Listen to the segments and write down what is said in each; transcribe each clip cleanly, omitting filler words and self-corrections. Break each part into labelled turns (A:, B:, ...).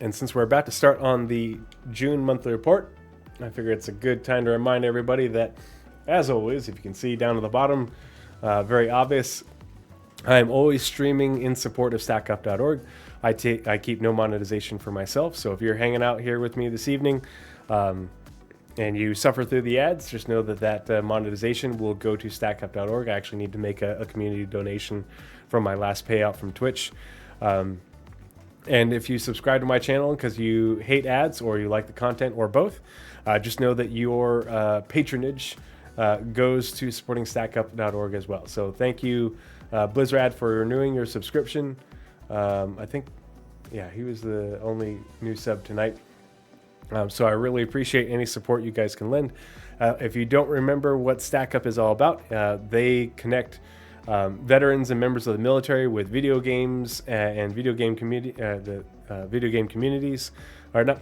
A: And since we're about to start on the June monthly report, I figure it's a good time to remind everybody that, as always, if you can see down at the bottom, very obvious, I am always streaming in support of stackup.org. I keep no monetization for myself, so if you're hanging out here with me this evening and you suffer through the ads, just know that monetization will go to stackup.org. I actually need to make a community donation from my last payout from Twitch. And if you subscribe to my channel because you hate ads or you like the content or both, just know that your patronage goes to supporting stackup.org as well. So thank you, Blizzrad, for renewing your subscription. I think, yeah, he was the only new sub tonight. So I really appreciate any support you guys can lend. If you don't remember what StackUp is all about, they connect veterans and members of the military with video games and video game video game communities, or not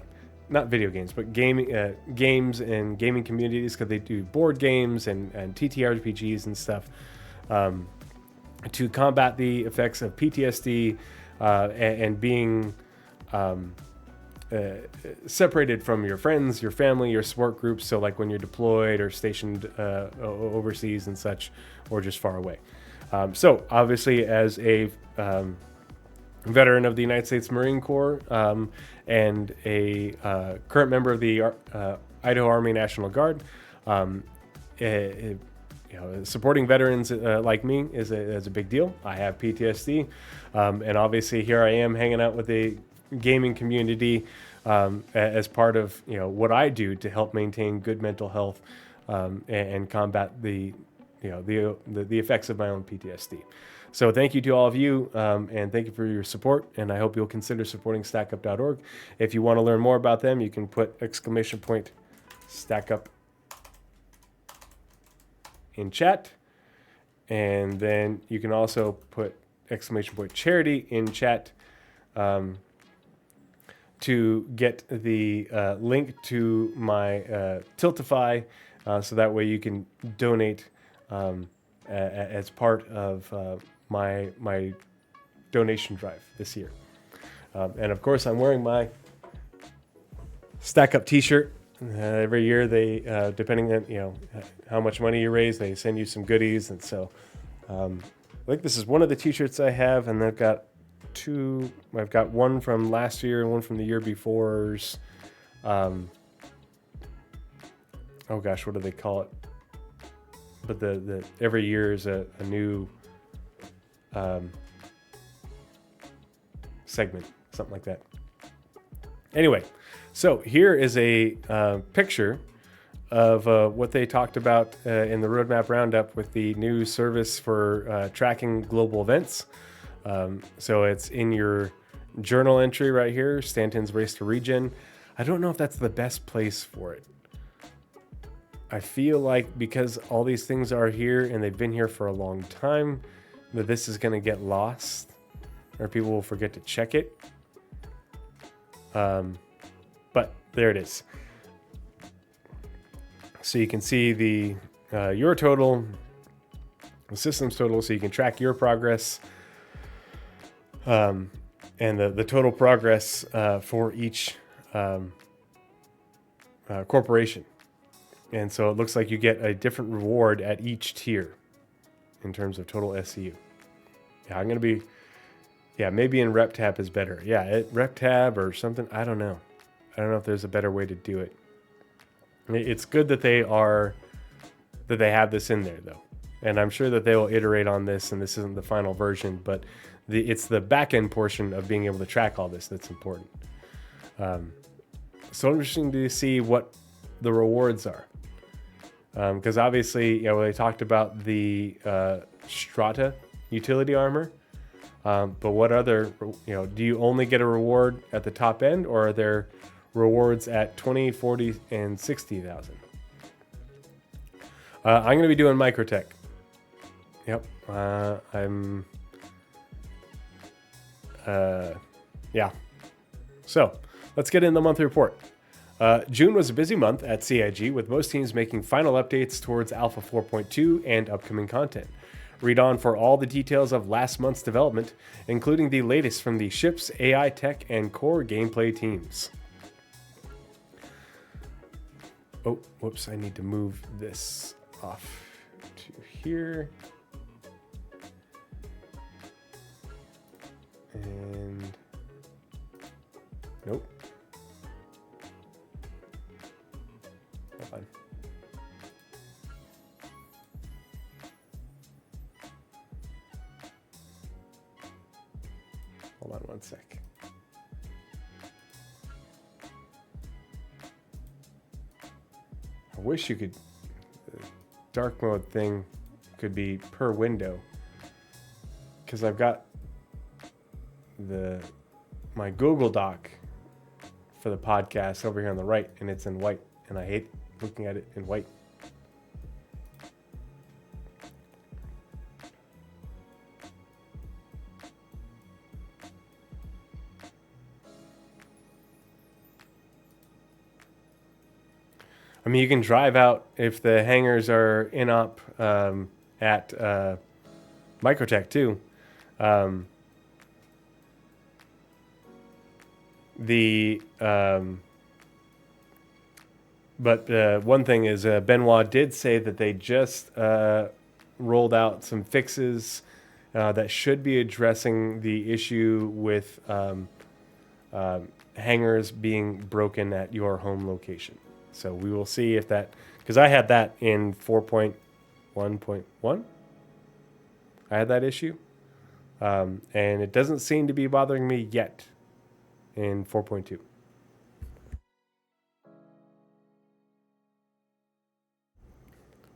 A: video games, but games and gaming communities, because they do board games and TTRPGs and stuff to combat the effects of PTSD and being separated from your friends, your family, your support groups. So like when you're deployed or stationed overseas and such, or just far away. So obviously, as a veteran of the United States Marine Corps and a current member of the Idaho Army National Guard, supporting veterans like me is a big deal. I have PTSD, and obviously here I am hanging out with a gaming community as part of what I do to help maintain good mental health and combat the effects of my own PTSD. So thank you to all of you, and thank you for your support, and I hope you'll consider supporting stackup.org. If you want to learn more about them, you can put !StackUp in chat, and then you can also put !charity in chat to get the link to my Tiltify, so that way you can donate as part of my donation drive this year. And of course, I'm wearing my StackUp t-shirt. Every year they, depending on how much money you raise, they send you some goodies. And so I think this is one of the t-shirts I have, and I've got two. I've got one from last year and one from the year before's. Oh gosh, what do they call it? But the every year is a new segment, something like that. Anyway, so here is a picture of what they talked about in the Roadmap Roundup with the new service for tracking global events. So it's in your journal entry right here, Stanton's Race to Regen. I don't know if that's the best place for it. I feel like because all these things are here and they've been here for a long time, that this is going to get lost or people will forget to check it. But there it is. So you can see the your total, the system's total, so you can track your progress and the total progress for each corporation. And so it looks like you get a different reward at each tier in terms of total SCU. Yeah, I'm going to be, maybe in RepTab is better. Yeah, RepTab or something. I don't know. I don't know if there's a better way to do it. It's good that they have this in there though. And I'm sure that they will iterate on this, and this isn't the final version, but it's the back end portion of being able to track all this that's important. So interesting to see what the rewards are. Because obviously, they talked about the Strata utility armor, but what other, do you only get a reward at the top end, or are there rewards at 20, 40, and 60,000? I'm going to be doing Microtech. Yep, So let's get in the monthly report. June was a busy month at CIG, with most teams making final updates towards Alpha 4.2 and upcoming content. Read on for all the details of last month's development, including the latest from the ship's AI tech and core gameplay teams. Oh, whoops, I need to move this off to here. And nope. Hold on. Hold on one sec. I wish you could. The dark mode thing could be per window, because I've got my Google Doc for the podcast over here on the right, and it's in white, and I hate looking at it in white. I mean, you can drive out if the hangars are in op at Microtech too. But one thing is, Benoit did say that they just rolled out some fixes that should be addressing the issue with hangars being broken at your home location. So we will see if that, because I had that in 4.1.1. I had that issue, and it doesn't seem to be bothering me yet in 4.2.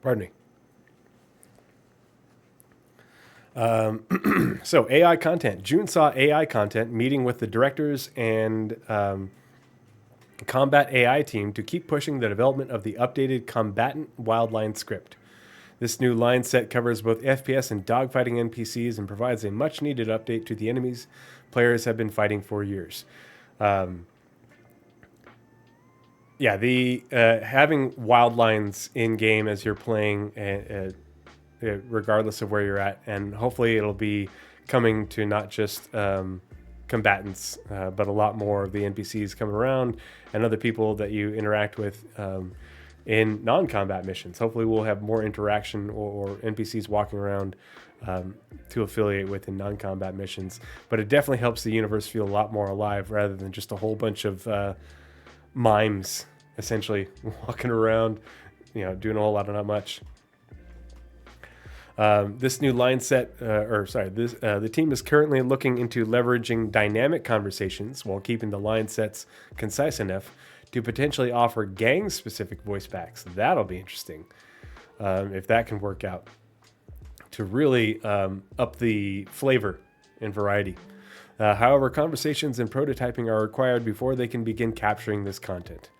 A: Pardon me. So AI content. June saw AI content meeting with the directors and combat AI team to keep pushing the development of the updated combatant wildline script. This new line set covers both FPS and dogfighting NPCs and provides a much needed update to the enemies players have been fighting for years. The having wildlines in game as you're playing, regardless of where you're at, and hopefully it'll be coming to not just combatants, but a lot more of the NPCs coming around and other people that you interact with in non-combat missions. Hopefully we'll have more interaction or NPCs walking around to affiliate with in non-combat missions. But it definitely helps the universe feel a lot more alive rather than just a whole bunch of mimes essentially walking around, doing a whole lot of not much. This new line set, the team is currently looking into leveraging dynamic conversations while keeping the line sets concise enough to potentially offer gang-specific voice packs. That'll be interesting if that can work out to really up the flavor and variety. However, conversations and prototyping are required before they can begin capturing this content.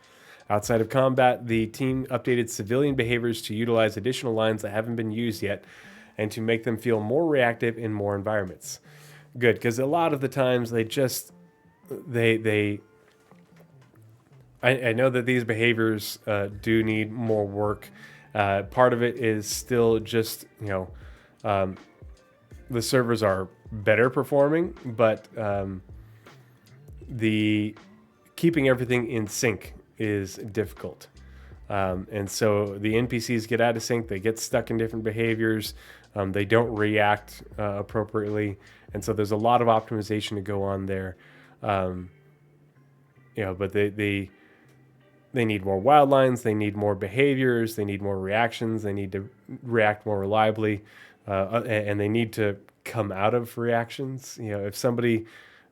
A: Outside of combat, the team updated civilian behaviors to utilize additional lines that haven't been used yet and to make them feel more reactive in more environments. Good, because a lot of the times I know that these behaviors do need more work. Part of it is still just, the servers are better performing, but the keeping everything in sync is difficult. And so the NPCs get out of sync, they get stuck in different behaviors, they don't react appropriately, and so there's a lot of optimization to go on there. But they need more wild lines, they need more behaviors, they need more reactions, they need to react more reliably, and they need to come out of reactions. If somebody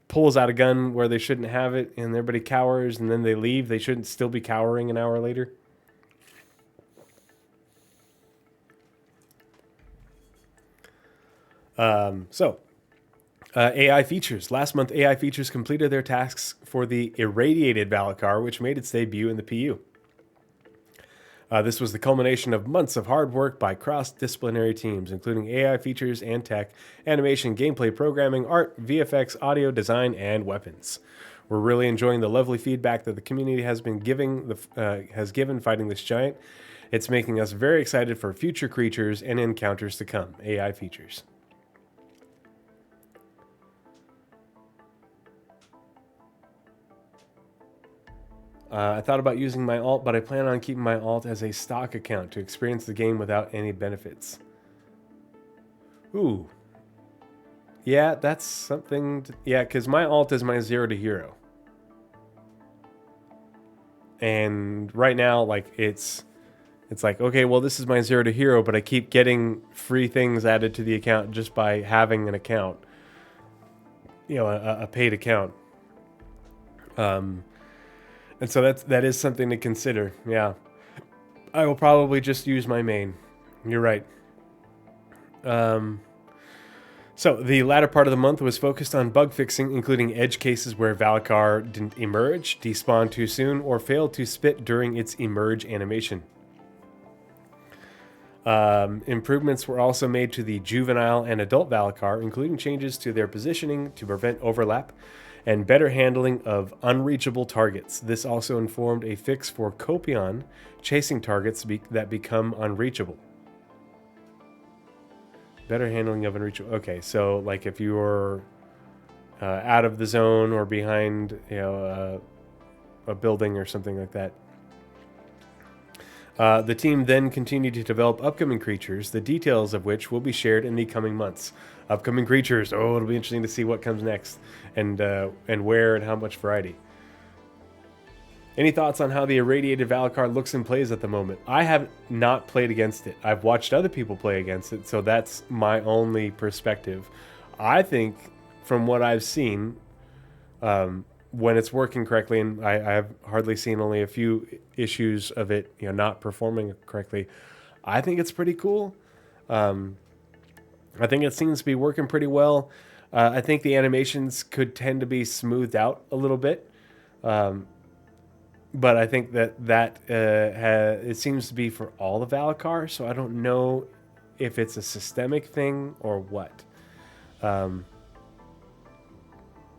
A: pulls out a gun where they shouldn't have it and everybody cowers and then they leave, they shouldn't still be cowering an hour later. AI features. Last month, AI features completed their tasks for the irradiated Valakar, which made its debut in the PU. This was the culmination of months of hard work by cross-disciplinary teams, including AI features and tech, animation, gameplay, programming, art, VFX, audio, design, and weapons. We're really enjoying the lovely feedback that the community has been given fighting this giant. It's making us very excited for future creatures and encounters to come. AI features. I thought about using my alt, but I plan on keeping my alt as a stock account to experience the game without any benefits. Ooh. Yeah, that's something. Yeah, because my alt is my 0 to hero. And right now, like, it's like, okay, well, this is my 0 to hero, but I keep getting free things added to the account just by having an account. You know, a paid account. And so that is something to consider. Yeah, I will probably just use my main. You're right. So the latter part of the month was focused on bug fixing, including edge cases where Valakar didn't emerge, despawned too soon, or failed to spit during its emerge animation. Improvements were also made to the juvenile and adult Valakar, including changes to their positioning to prevent overlap, and better handling of unreachable targets. This also informed a fix for Copion chasing targets that become unreachable. Better handling of unreachable. Okay, so like if you're out of the zone or behind, you know, a building or something like that. The team then continued to develop upcoming creatures, the details of which will be shared in the coming months. Upcoming creatures. Oh, it'll be interesting to see what comes next, and where and how much variety. Any thoughts on how the irradiated Valakar looks and plays at the moment? I have not played against it. I've watched other people play against it, so that's my only perspective. I think, from what I've seen, when it's working correctly, and I have hardly seen, only a few issues of it, you know, not performing correctly, I think it's pretty cool. I think it seems to be working pretty well. I think the animations could tend to be smoothed out a little bit. But I think that it seems to be for all the Valakar, so I don't know if it's a systemic thing or what.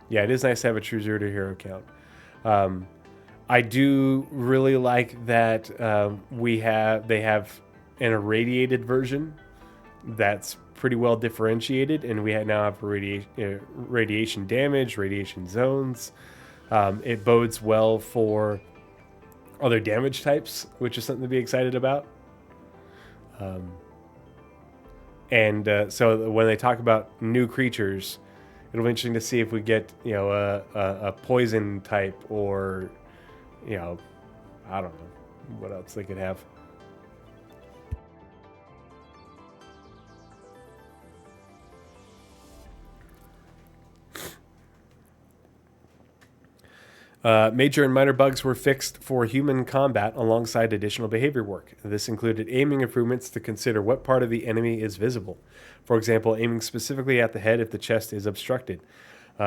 A: Yeah, it is nice to have a true 0 to hero count. I do really like that they have an irradiated version that's pretty well differentiated, and we now have radiation damage, radiation zones. It bodes well for other damage types, which is something to be excited about. So when they talk about new creatures, it'll be interesting to see if we get, you know, a poison type, or, you know, I don't know what else they could have. Major and minor bugs were fixed for human combat alongside additional behavior work. This included aiming improvements to consider what part of the enemy is visible. For example, aiming specifically at the head if the chest is obstructed.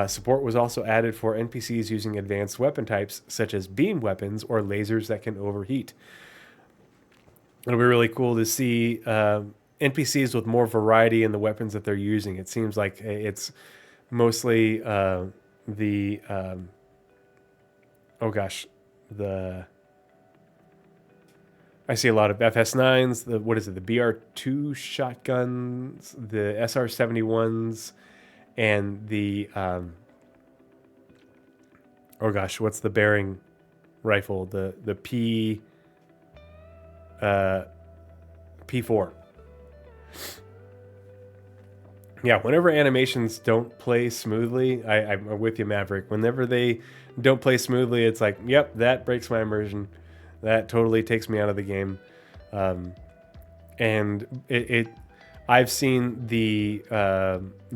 A: Support was also added for NPCs using advanced weapon types, such as beam weapons or lasers that can overheat. It'll be really cool to see NPCs with more variety in the weapons that they're using. It seems like it's mostly I see a lot of FS9s, the BR2 shotguns, the SR71s, and the what's the bearing rifle? The P4. Yeah, whenever animations don't play smoothly, I'm with you, Maverick. Whenever they don't play smoothly, it's like, yep, that breaks my immersion. That totally takes me out of the game. I've seen the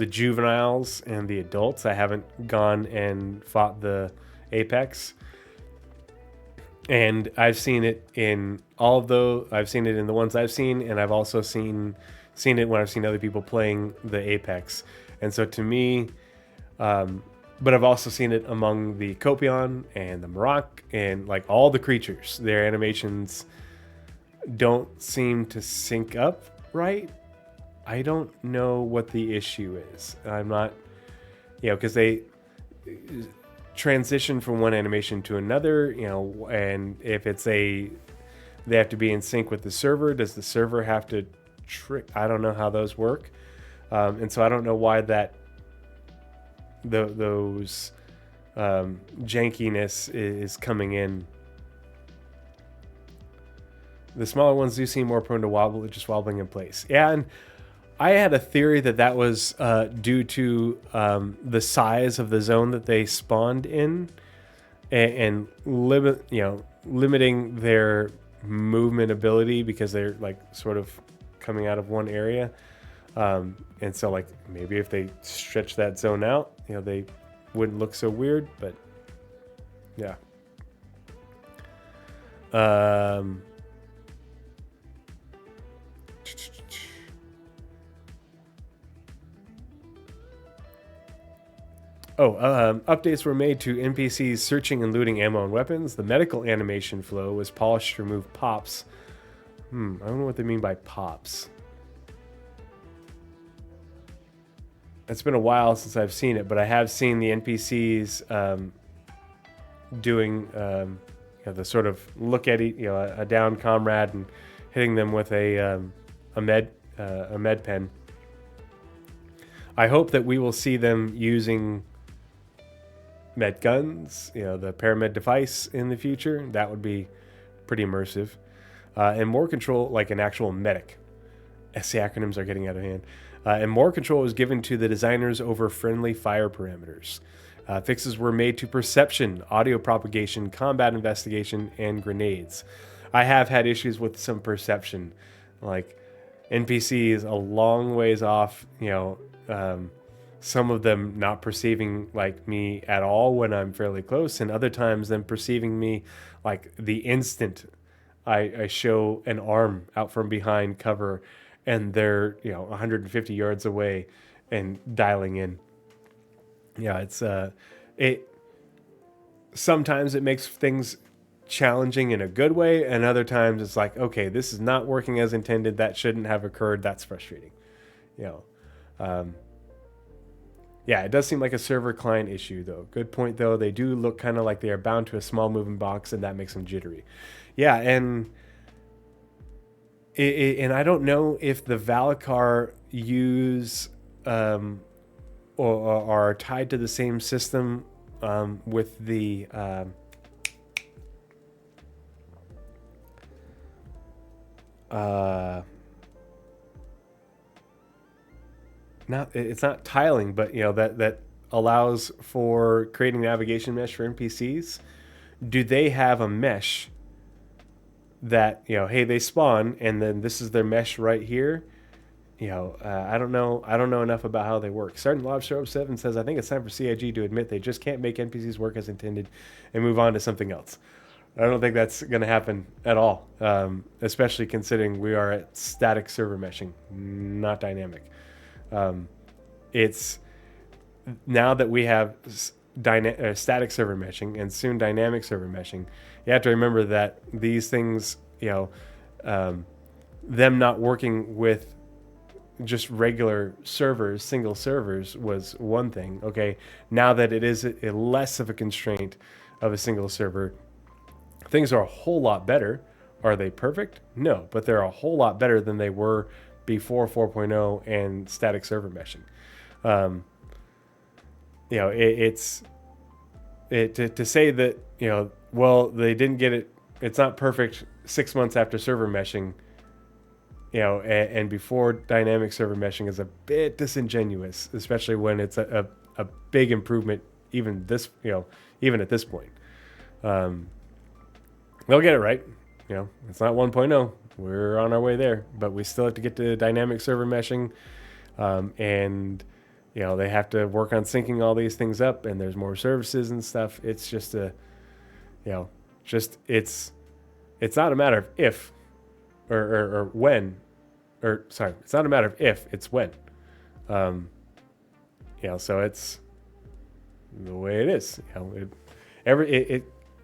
A: juveniles and the adults. I haven't gone and fought the Apex. And I've seen it in all of those. I've seen it in the ones I've seen, and I've also seen it when I've seen other people playing the Apex. And so to me, but I've also seen it among the Copion and the Marok and like all the creatures. Their animations don't seem to sync up right. I don't know what the issue is. I'm not, because transition from one animation to another, and if they have to be in sync with the server. Does the server have to I don't know how those work. And so I don't know why those jankiness is coming in. The smaller ones do seem more prone to just wobbling in place. Yeah, and I had a theory that was due to the size of the zone that they spawned in, and limiting their movement ability because they're like sort of coming out of one area. And so like maybe if they stretch that zone out, they wouldn't look so weird. But yeah. Updates were made to NPCs searching and looting ammo and weapons. The medical animation flow was polished to remove pops. I don't know what they mean by pops. It's been a while since I've seen it, but I have seen the NPCs doing the sort of look at a down comrade and hitting them with a med pen. I hope that we will see them using med guns, the paramed device in the future. That would be pretty immersive. And more control, like an actual medic. The acronyms are getting out of hand. And more control was given to the designers over friendly fire parameters. Fixes were made to perception, audio propagation, combat investigation, and grenades. I have had issues with some perception, like NPCs a long ways off, some of them not perceiving like me at all when I'm fairly close, and other times them perceiving me like the instant I show an arm out from behind cover and they're 150 yards away and dialing in. It's sometimes it makes things challenging in a good way, and other times it's like, okay, this is not working as intended, that shouldn't have occurred, that's frustrating. It does seem like a server client issue though. Good point though, they do look kind of like they are bound to a small moving box, and that makes them jittery. And I don't know if the Valakar use or are tied to the same system with the it's not tiling, but that allows for creating navigation mesh for NPCs. Do they have a mesh that hey, they spawn and then this is their mesh right here? I don't know enough about how they work. Sergeant Lobster 07 says, I think it's time for CIG to admit they just can't make NPCs work as intended and move on to something else. I don't think that's going to happen at all, especially considering we are at static server meshing, not dynamic. It's now that we have static server meshing and soon dynamic server meshing, you have to remember that these things, them not working with just regular servers, single servers, was one thing. Okay, now that it is a less of a constraint of a single server, things are a whole lot better. Are they perfect? No, but they're a whole lot better than they were before 4.0 and static server meshing. To say that, well, they didn't get it, it's not perfect 6 months after server meshing, and before dynamic server meshing is a bit disingenuous, especially when it's a big improvement, even at this point. They'll get it right. It's not 1.0. We're on our way there, but we still have to get to dynamic server meshing. And they have to work on syncing all these things up, and there's more services and stuff. It's just it's not a matter of if or when, it's not a matter of if, it's when. So it's the way it is.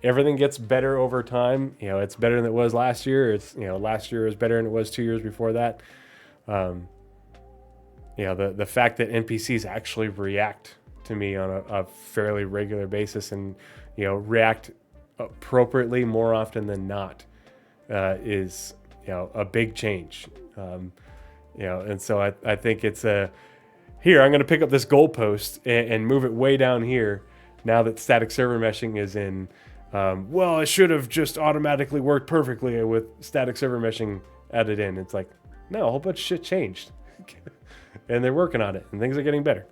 A: Everything gets better over time. It's better than it was last year. It's last year was better than it was 2 years before that. The fact that NPCs actually react to me on a fairly regular basis and, react appropriately more often than not, is, a big change. And so I think it's here, I'm going to pick up this goalpost and move it way down here now that static server meshing is in. Well, it should have just automatically worked perfectly with static server meshing added in. It's like, no, a whole bunch of shit changed. And they're working on it, and things are getting better.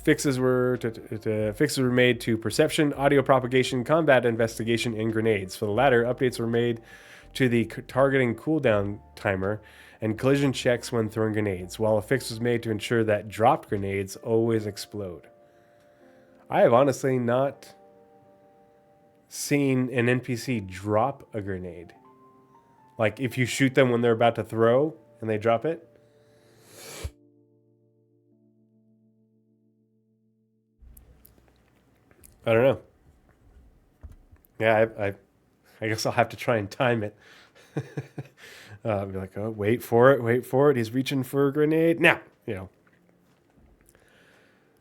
A: Fixes were made to perception, audio propagation, combat investigation, and grenades. For the latter, updates were made to the targeting cooldown timer and collision checks when throwing grenades, while a fix was made to ensure that dropped grenades always explode. I have honestly not seen an NPC drop a grenade. Like if you shoot them when they're about to throw and they drop it. I don't know. Yeah, I guess I'll have to try and time it. Be like, oh, wait for it. He's reaching for a grenade now,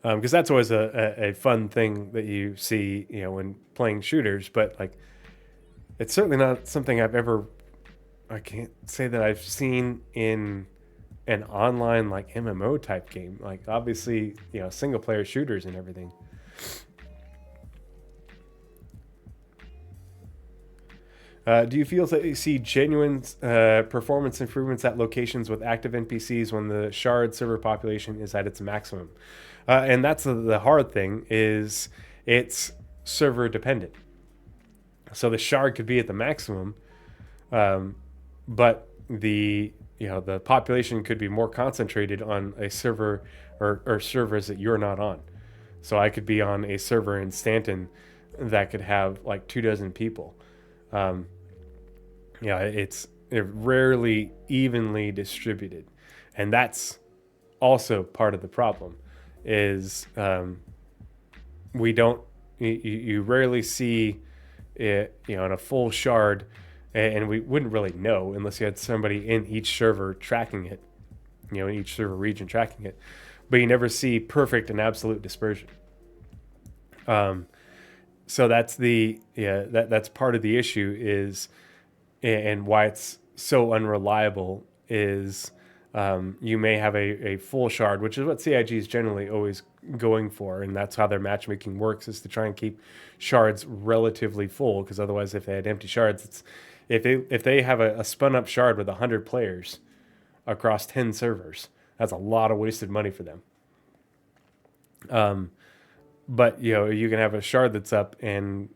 A: because that's always a fun thing that you see, when playing shooters. But like, it's certainly not something I can't say that I've seen in an online like MMO type game. Like obviously, single player shooters and everything. Do you feel that you see genuine performance improvements at locations with active NPCs when the shard server population is at its maximum? And that's the hard thing, is it's server dependent. So the shard could be at the maximum, but the population could be more concentrated on a server or servers that you're not on. So I could be on a server in Stanton that could have like 24 people. It's rarely evenly distributed, and that's also part of the problem. Is you rarely see it, in a full shard, and we wouldn't really know unless you had somebody in each server tracking it, in each server region tracking it. But you never see perfect and absolute dispersion. So that's that's part of the issue is, and why it's so unreliable is, you may have a full shard, which is what CIG is generally always going for, and that's how their matchmaking works, is to try and keep shards relatively full, because otherwise if they had empty shards, if they have a spun up shard with 100 players across 10 servers, that's a lot of wasted money for them. But you can have a shard that's up and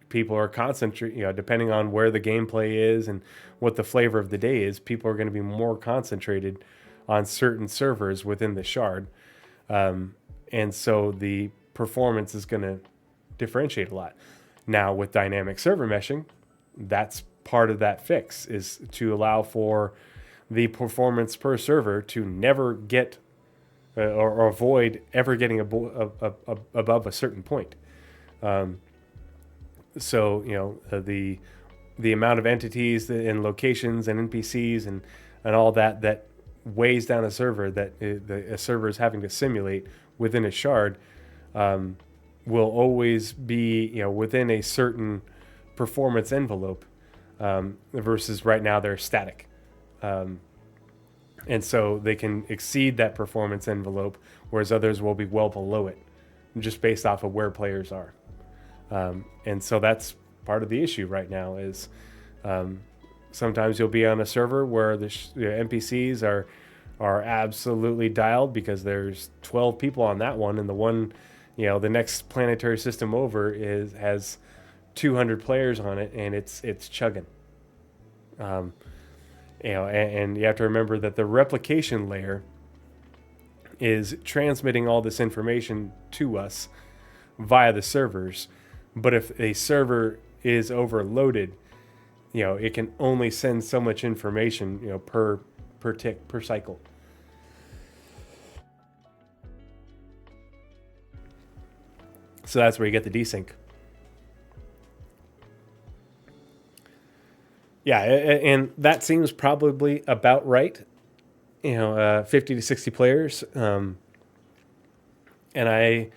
A: people are concentrating, depending on where the gameplay is and what the flavor of the day is, people are going to be more concentrated on certain servers within the shard. And so the performance is going to differentiate a lot. Now with dynamic server meshing, that's part of that fix, is to allow for the performance per server to never get or avoid ever getting above a certain point. So the amount of entities and locations and NPCs and all that weighs down a server that a server is having to simulate within a shard, will always be within a certain performance envelope, versus right now they're static. And so they can exceed that performance envelope, whereas others will be well below it, just based off of where players are. And so that's part of the issue right now is, sometimes you'll be on a server where the NPCs are absolutely dialed because there's 12 people on that one, and the one, the next planetary system over has 200 players on it, and it's chugging. And you have to remember that the replication layer is transmitting all this information to us via the servers. But if a server is overloaded, it can only send so much information, per tick, per cycle. So that's where you get the desync. Yeah, and that seems probably about right. 50 to 60 players. And I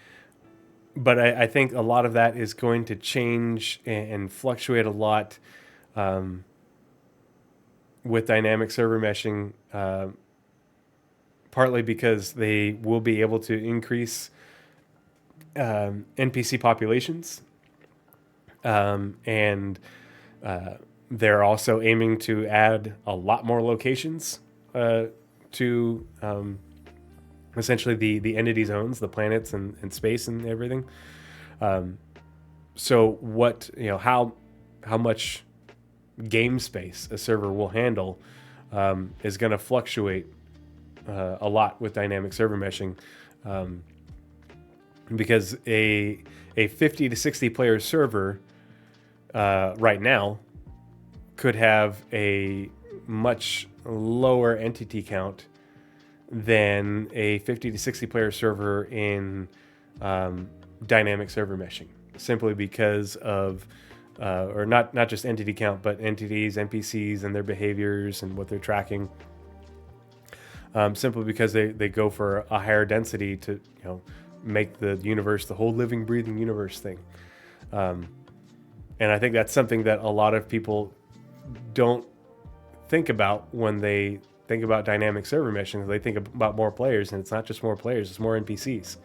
A: think a lot of that is going to change and fluctuate a lot with dynamic server meshing, partly because they will be able to increase NPC populations, and they're also aiming to add a lot more locations to essentially the entity zones, the planets and space and everything. So what how much game space a server will handle is going to fluctuate a lot with dynamic server meshing, because a 50 to 60 player server right now could have a much lower entity count than a 50 to 60 player server in dynamic server meshing, simply because of or not just entity count, but entities, NPCs, and their behaviors and what they're tracking. Simply because they go for a higher density to make the universe the whole living, breathing universe thing. And I think that's something that a lot of people don't think about when they think about dynamic server meshing. They think about more players, and it's not just more players; it's more NPCs.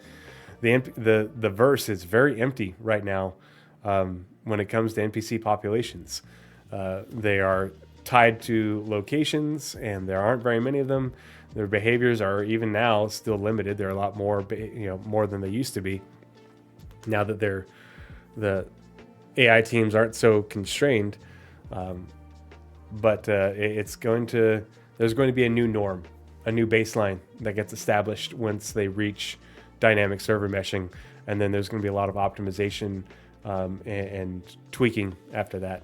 A: The verse is very empty right now when it comes to NPC populations. They are tied to locations, and there aren't very many of them. Their behaviors are even now still limited. They're a lot more, more than they used to be. Now that the AI teams aren't so constrained, but there's going to be a new norm, a new baseline that gets established once they reach dynamic server meshing, and then there's going to be a lot of optimization and tweaking after that.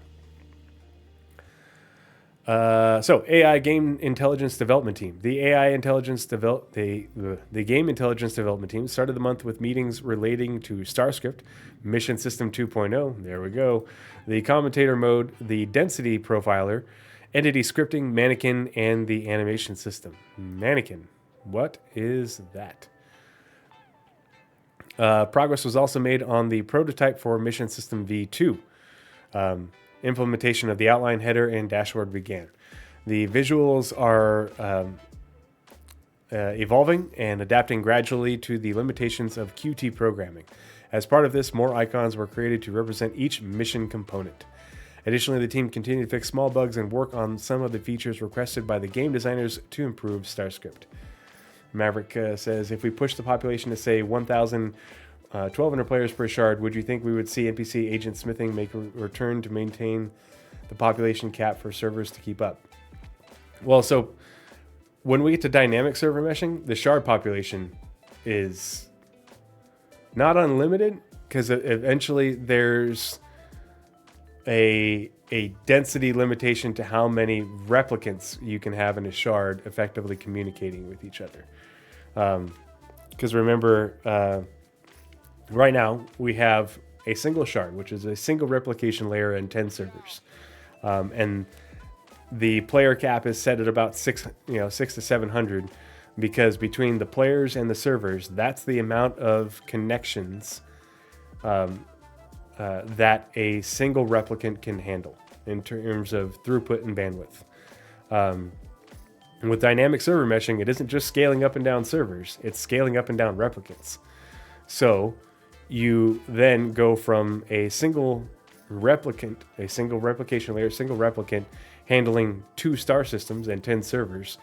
A: So AI game intelligence development team. The game intelligence development team started the month with meetings relating to StarScript, Mission System 2.0. There we go. The commentator mode, the density profiler, entity scripting, mannequin, and the animation system. Mannequin. What is that? Progress was also made on the prototype for Mission System V2. Implementation of the outline header and dashboard began. The visuals are evolving and adapting gradually to the limitations of Qt programming. As part of this, more icons were created to represent each mission component. Additionally, the team continued to fix small bugs and work on some of the features requested by the game designers to improve StarScript. Maverick says, if we push the population to, say, 1,000 1,200 players per shard, would you think we would see NPC agent smithing make a return to maintain the population cap for servers to keep up? Well, so when we get to dynamic server meshing, the shard population is not unlimited, because eventually there's a density limitation to how many replicants you can have in a shard effectively communicating with each other. Because remember, right now, we have a single shard, which is a single replication layer and 10 servers. And the player cap is set at about 6 to 700, because between the players and the servers, that's the amount of connections that a single replicant can handle in terms of throughput and bandwidth. With dynamic server meshing, it isn't just scaling up and down servers, it's scaling up and down replicants. So you then go from a single replicant, a single replication layer, single replicant handling 2 star systems and 10 servers,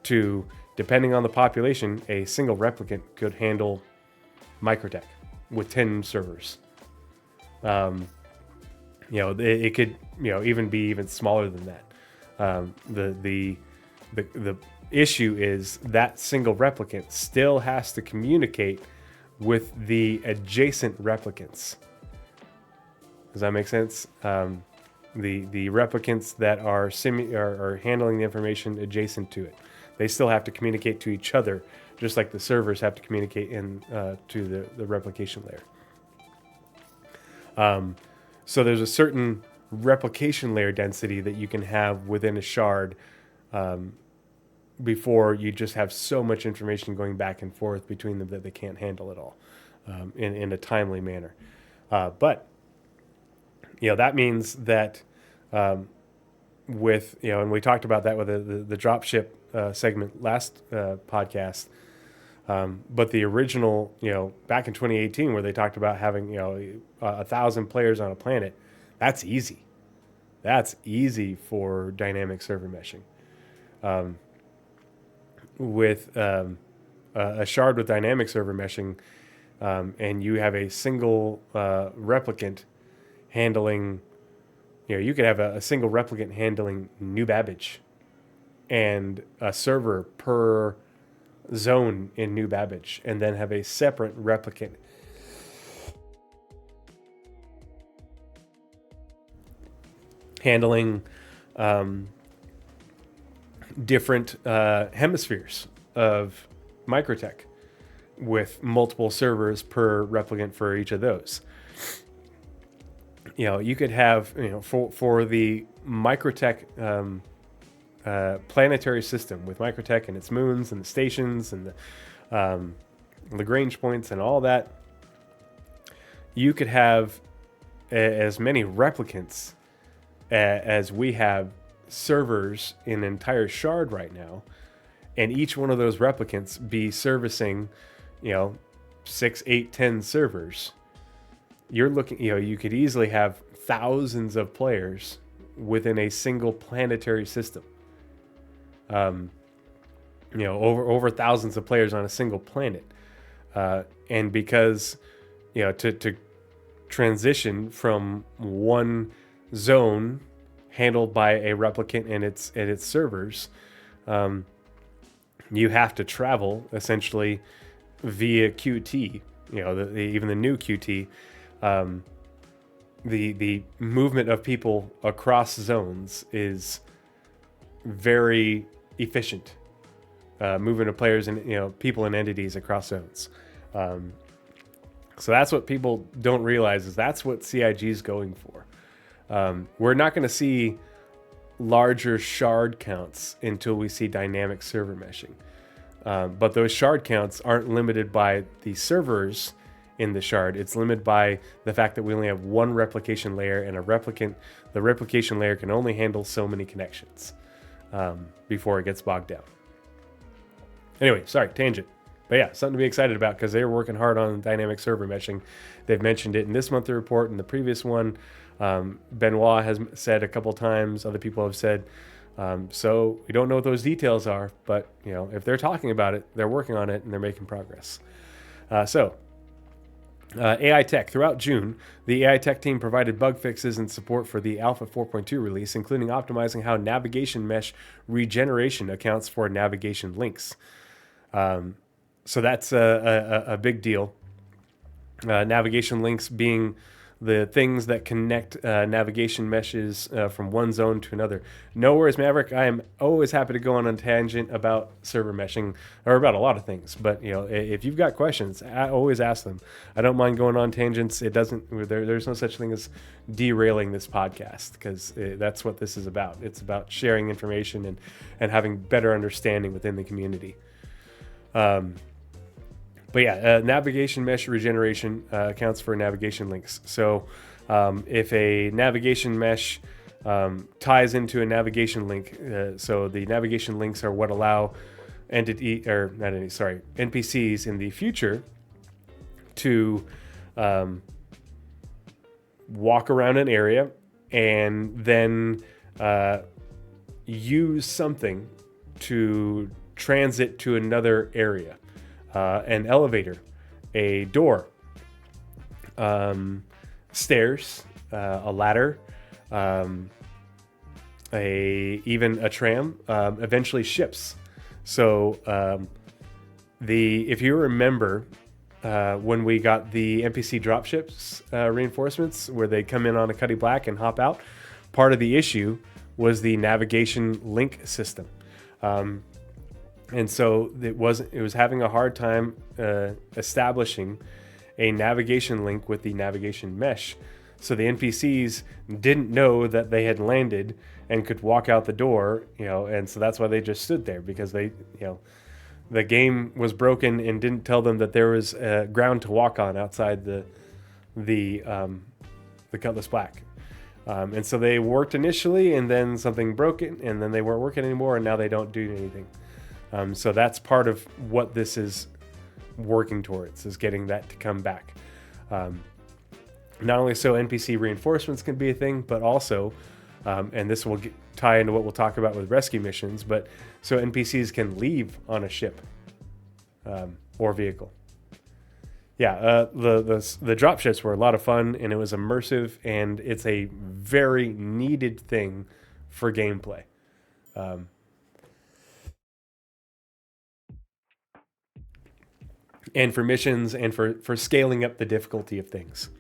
A: to, depending on the population, a single replicant could handle Microtech with 10 servers. It could even be even smaller than that. The issue is that single replicant still has to communicate with the adjacent replicants. Does that make sense? The replicants that are handling the information adjacent to it, they still have to communicate to each other, just like the servers have to communicate to the replication layer. So there's a certain replication layer density that you can have within a shard before you just have so much information going back and forth between them that they can't handle it all in a timely manner. But that means that with, and we talked about that with the dropship segment last podcast. But the original, back in 2018, where they talked about having, 1,000 players on a planet, that's easy. That's easy for dynamic server meshing. With a shard with dynamic server meshing, and you have a single replicant handling, you could have a single replicant handling New Babbage and a server per zone in New Babbage, and then have a separate replicant handling different hemispheres of microtech with multiple servers per replicant for each of those. You could have, for the microtech planetary system with microtech and its moons and the stations and the Lagrange points and all that, you could have as many replicants as we have servers in an entire shard right now, and each one of those replicants be servicing 6, 8, 10 servers. You're looking, you could easily have thousands of players within a single planetary system. Over thousands of players on a single planet. And because, to transition from one zone handled by a replicant and its servers, you have to travel essentially via QT, even the new QT, the movement of people across zones is very efficient. Movement of players and people and entities across zones. So that's what people don't realize, is that's what CIG is going for. We're not going to see larger shard counts until we see dynamic server meshing. But those shard counts aren't limited by the servers in the shard. It's limited by the fact that we only have one replication layer, and the replication layer can only handle so many connections before it gets bogged down. Anyway, sorry, tangent. But yeah, something to be excited about, because they're working hard on dynamic server meshing. They've mentioned it in this monthly report and the previous one. Benoit has said a couple times, other people have said, so we don't know what those details are, but if they're talking about it, they're working on it and they're making progress. AI Tech. Throughout June, the AI Tech team provided bug fixes and support for the Alpha 4.2 release, including optimizing how navigation mesh regeneration accounts for navigation links. So that's a big deal. Navigation links being the things that connect navigation meshes from one zone to another. No worries, Maverick. I am always happy to go on a tangent about server meshing, or about a lot of things. But if you've got questions, I always ask them. I don't mind going on tangents. It doesn't. There's no such thing as derailing this podcast, because that's what this is about. It's about sharing information and having better understanding within the community. But yeah, navigation mesh regeneration accounts for navigation links. So if a navigation mesh ties into a navigation link, so the navigation links are what allow NPCs in the future to walk around an area and then use something to transit to another area. An elevator, a door, stairs, a ladder, even a tram, eventually ships. So if you remember when we got the NPC dropships reinforcements, where they come in on a Cuddy Black and hop out, part of the issue was the navigation link system. And so it was having a hard time establishing a navigation link with the navigation mesh. So the NPCs didn't know that they had landed and could walk out the door, and so that's why they just stood there, because the game was broken and didn't tell them that there was ground to walk on outside the Cutlass Black. And so they worked initially, and then something broke it, and then they weren't working anymore, and now they don't do anything. So that's part of what this is working towards, is getting that to come back. Not only so NPC reinforcements can be a thing, but also, and this will tie into what we'll talk about with rescue missions, but so NPCs can leave on a ship or vehicle. Yeah, the drop ships were a lot of fun, and it was immersive, and it's a very needed thing for gameplay. And for missions, and for scaling up the difficulty of things.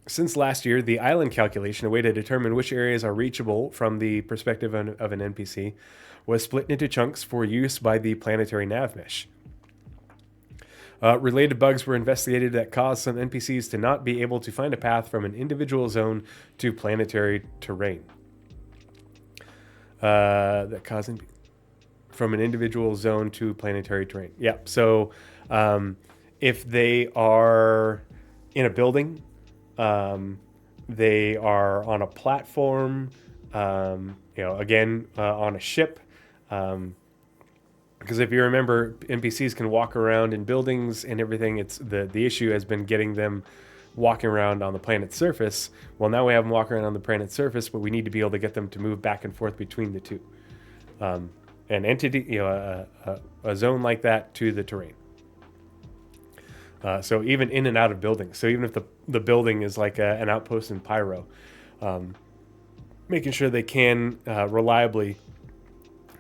A: Since last year, the island calculation, a way to determine which areas are reachable from the perspective of an NPC, was split into chunks for use by the planetary nav mesh. Related bugs were investigated that caused some NPCs to not be able to find a path from an individual zone to planetary terrain. That caused from an individual zone to planetary terrain. Yeah, so if they are in a building, they are on a platform, again, on a ship. Because if you remember, NPCs can walk around in buildings and everything. It's the issue has been getting them walking around on the planet's surface. Well, now we have them walking around on the planet's surface, but we need to be able to get them to move back and forth between the two. An entity, a zone like that to the terrain. So even in and out of buildings. So even if the building is like an outpost in Pyro, making sure they can reliably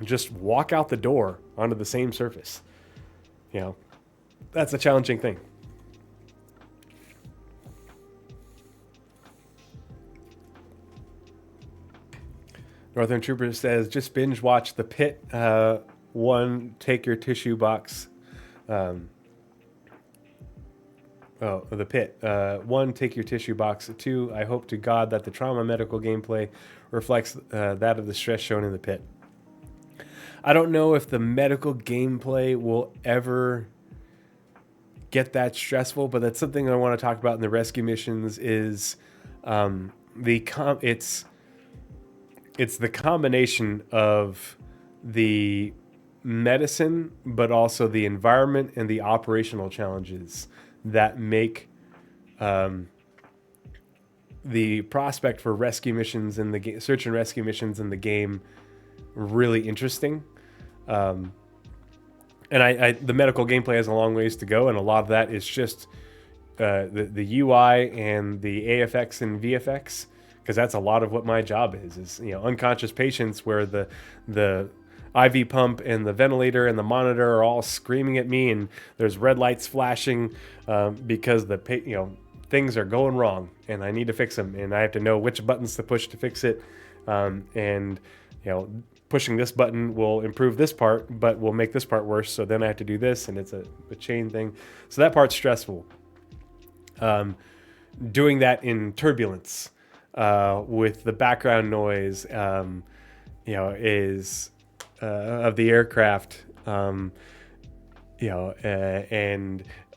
A: just walk out the door onto the same surface. That's a challenging thing. Northern Trooper says, just binge watch The Pit. 1, take your tissue box. The Pit. 1, take your tissue box. 2, I hope to God that the trauma medical gameplay reflects that of the stress shown in The Pit. I don't know if the medical gameplay will ever get that stressful, but that's something I want to talk about in the rescue missions. Is it's the combination of the medicine, but also the environment and the operational challenges that make the prospect for rescue missions in the search and rescue missions in the game really interesting. And the medical gameplay has a long ways to go, and a lot of that is just the UI and the AFX and VFX, because that's a lot of what my job is unconscious patients where the IV pump and the ventilator and the monitor are all screaming at me, and there's red lights flashing because things are going wrong, and I need to fix them, and I have to know which buttons to push to fix it, and pushing this button will improve this part, but will make this part worse. So then I have to do this, and it's a chain thing. So that part's stressful. Doing that in turbulence with the background noise, is of the aircraft, and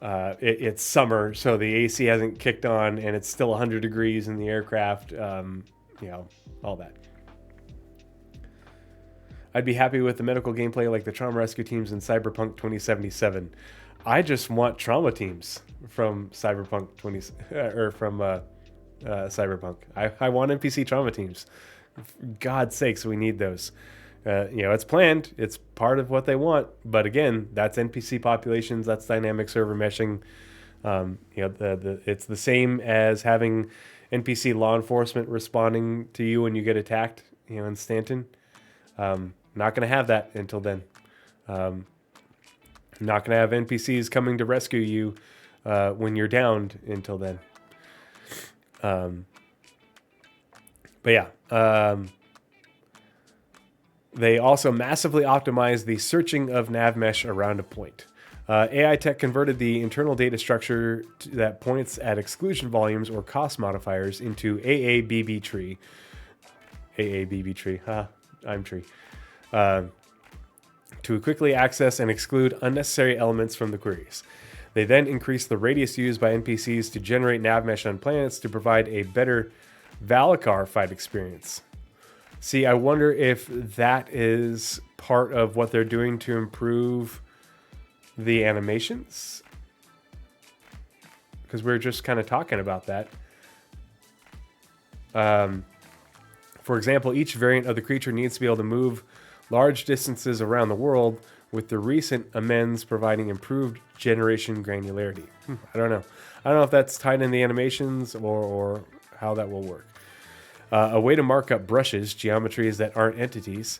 A: it's summer, so the AC hasn't kicked on, and it's still 100 degrees in the aircraft. All that. I'd be happy with the medical gameplay like the trauma rescue teams in Cyberpunk 2077. I just want trauma teams from Cyberpunk Cyberpunk. I want NPC trauma teams. For God's sakes, we need those. It's planned. It's part of what they want. But again, that's NPC populations. That's dynamic server meshing. It's the same as having NPC law enforcement responding to you when you get attacked. In Stanton. Not going to have that until then. Not going to have NPCs coming to rescue you when you're downed until then. But yeah, They also massively optimized the searching of nav mesh around a point. AI tech converted the internal data structure that points at exclusion volumes or cost modifiers into AABB tree. AABB tree. I'm tree. To quickly access and exclude unnecessary elements from the queries. They then increased the radius used by NPCs to generate nav mesh on planets to provide a better Valacar fight experience. See, I wonder if that is part of what they're doing to improve the animations. Because we're just kind of talking about that. For example, each variant of the creature needs to be able to move large distances around the world, with the recent amends providing improved generation granularity. I don't know. I don't know if that's tied in the animations or how that will work. A way to mark up brushes, geometries that aren't entities,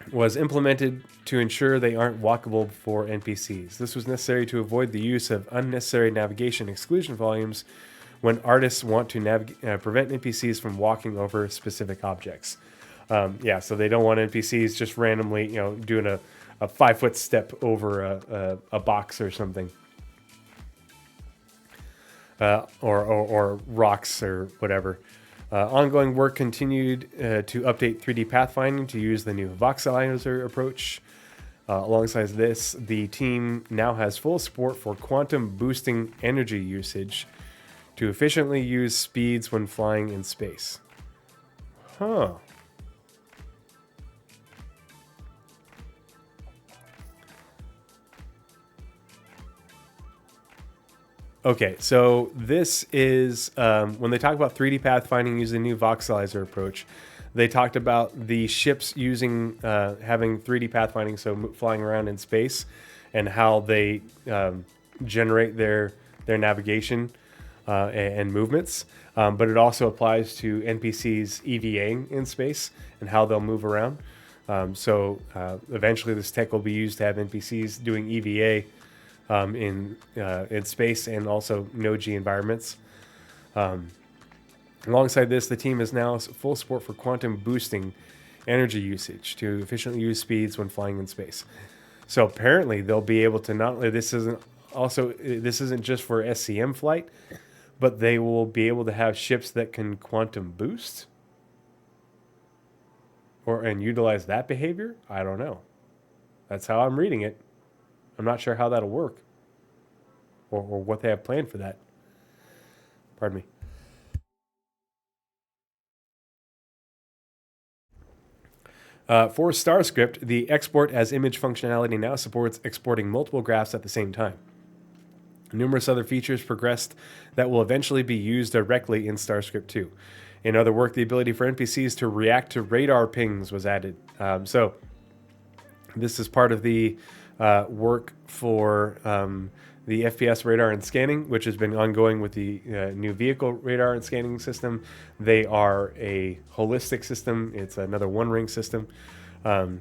A: was implemented to ensure they aren't walkable for NPCs. This was necessary to avoid the use of unnecessary navigation exclusion volumes when artists want to prevent NPCs from walking over specific objects. So they don't want NPCs just randomly, doing a 5-foot step over a box or something. Or rocks or whatever. Ongoing work continued to update 3D pathfinding to use the new voxelizer approach. Alongside this, the team now has full support for quantum boosting energy usage to efficiently use speeds when flying in space. Huh. Okay, so this is when they talk about 3D pathfinding using the new voxelizer approach. They talked about the ships using having 3D pathfinding, so flying around in space, and how they generate their navigation and movements. But it also applies to NPCs EVAing in space and how they'll move around. So eventually, this tech will be used to have NPCs doing EVA. In space and also no-G environments. Alongside this, the team has now full support for quantum boosting energy usage to efficiently use speeds when flying in space. So apparently they'll be able to not only this isn't just for SCM flight, but they will be able to have ships that can quantum boost and utilize that behavior. I don't know. That's how I'm reading it. I'm not sure how that'll work or what they have planned for that. Pardon me. For StarScript, the export as image functionality now supports exporting multiple graphs at the same time. Numerous other features progressed that will eventually be used directly in StarScript 2. In other work, the ability for NPCs to react to radar pings was added. So this is part of the work for the FPS radar and scanning, which has been ongoing with the new vehicle radar and scanning system. They are a holistic system. It's another one-ring system. So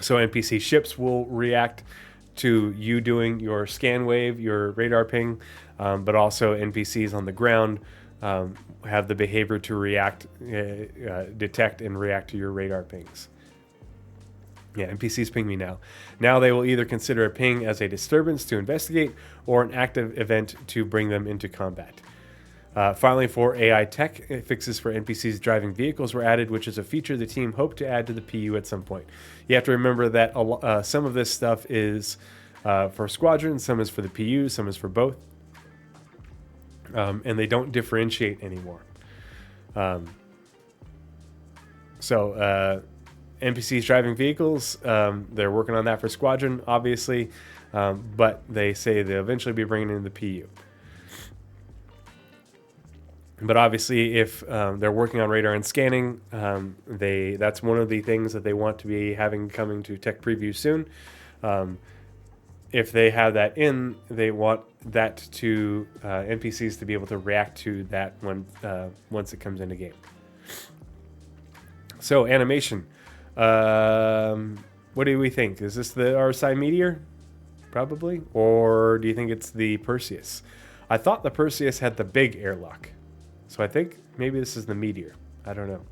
A: NPC ships will react to you doing your scan wave, your radar ping, but also NPCs on the ground have the behavior to react, detect and react to your radar pings. Yeah, NPCs ping me now. Now they will either consider a ping as a disturbance to investigate or an active event to bring them into combat. Finally, for AI tech, fixes for NPCs driving vehicles were added, which is a feature the team hoped to add to the PU at some point. You have to remember that some of this stuff is for Squadron, some is for the PU, some is for both. And they don't differentiate anymore. NPCs driving vehicles, they're working on that for Squadron, obviously, but they say they'll eventually be bringing in the PU. But obviously, if they're working on radar and scanning, that's one of the things that they want to be having coming to tech preview soon. If they have that in, they want that to NPCs to be able to react to that once it comes into game. So animation. What do we think? Is this the RSI Meteor? Probably. Or do you think it's the Perseus? I thought the Perseus had the big airlock. So I think maybe this is the Meteor. I don't know.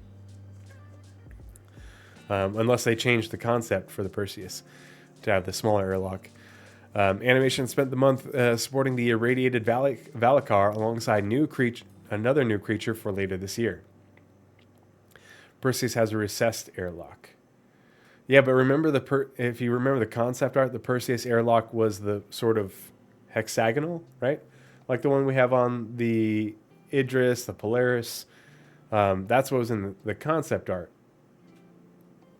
A: unless they change the concept for the Perseus to have the smaller airlock. Animation spent the month supporting the irradiated Valakar alongside another new creature for later this year. Perseus has a recessed airlock. Yeah, but remember if you remember the concept art, the Perseus airlock was the sort of hexagonal, right? Like the one we have on the Idris, the Polaris. That's what was in the concept art.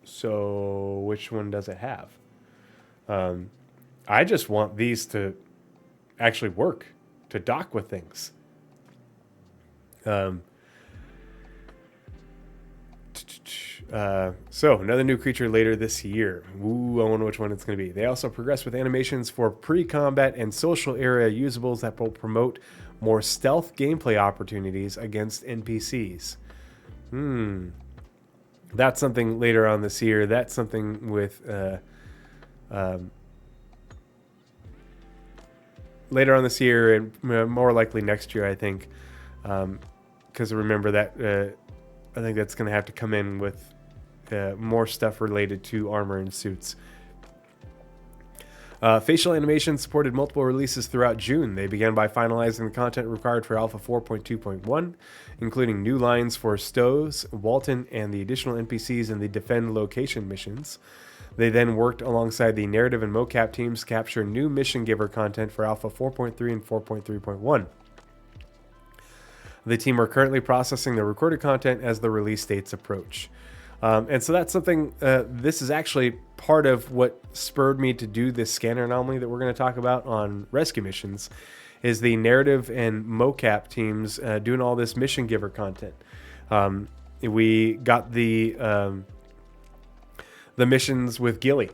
A: So which one does it have? I just want these to actually work, to dock with things. So another new creature later this year. Ooh, I wonder which one it's going to be. They also progressed with animations for pre-combat and social area usables that will promote more stealth gameplay opportunities against NPCs. That's something later on this year. That's something with later on this year and more likely next year, I think. Because remember that I think that's going to have to come in with more stuff related to armor and suits. Facial animation supported multiple releases throughout June. They began by finalizing the content required for Alpha 4.2.1, including new lines for Stoves, Walton, and the additional NPCs in the Defend location missions. They then worked alongside the narrative and mocap teams to capture new mission giver content for Alpha 4.3 and 4.3.1. The team are currently processing the recorded content as the release dates approach. And so that's something, this is actually part of what spurred me to do this scanner anomaly that we're going to talk about on rescue missions, is the narrative and mocap teams doing all this mission giver content. We got the missions with Gilly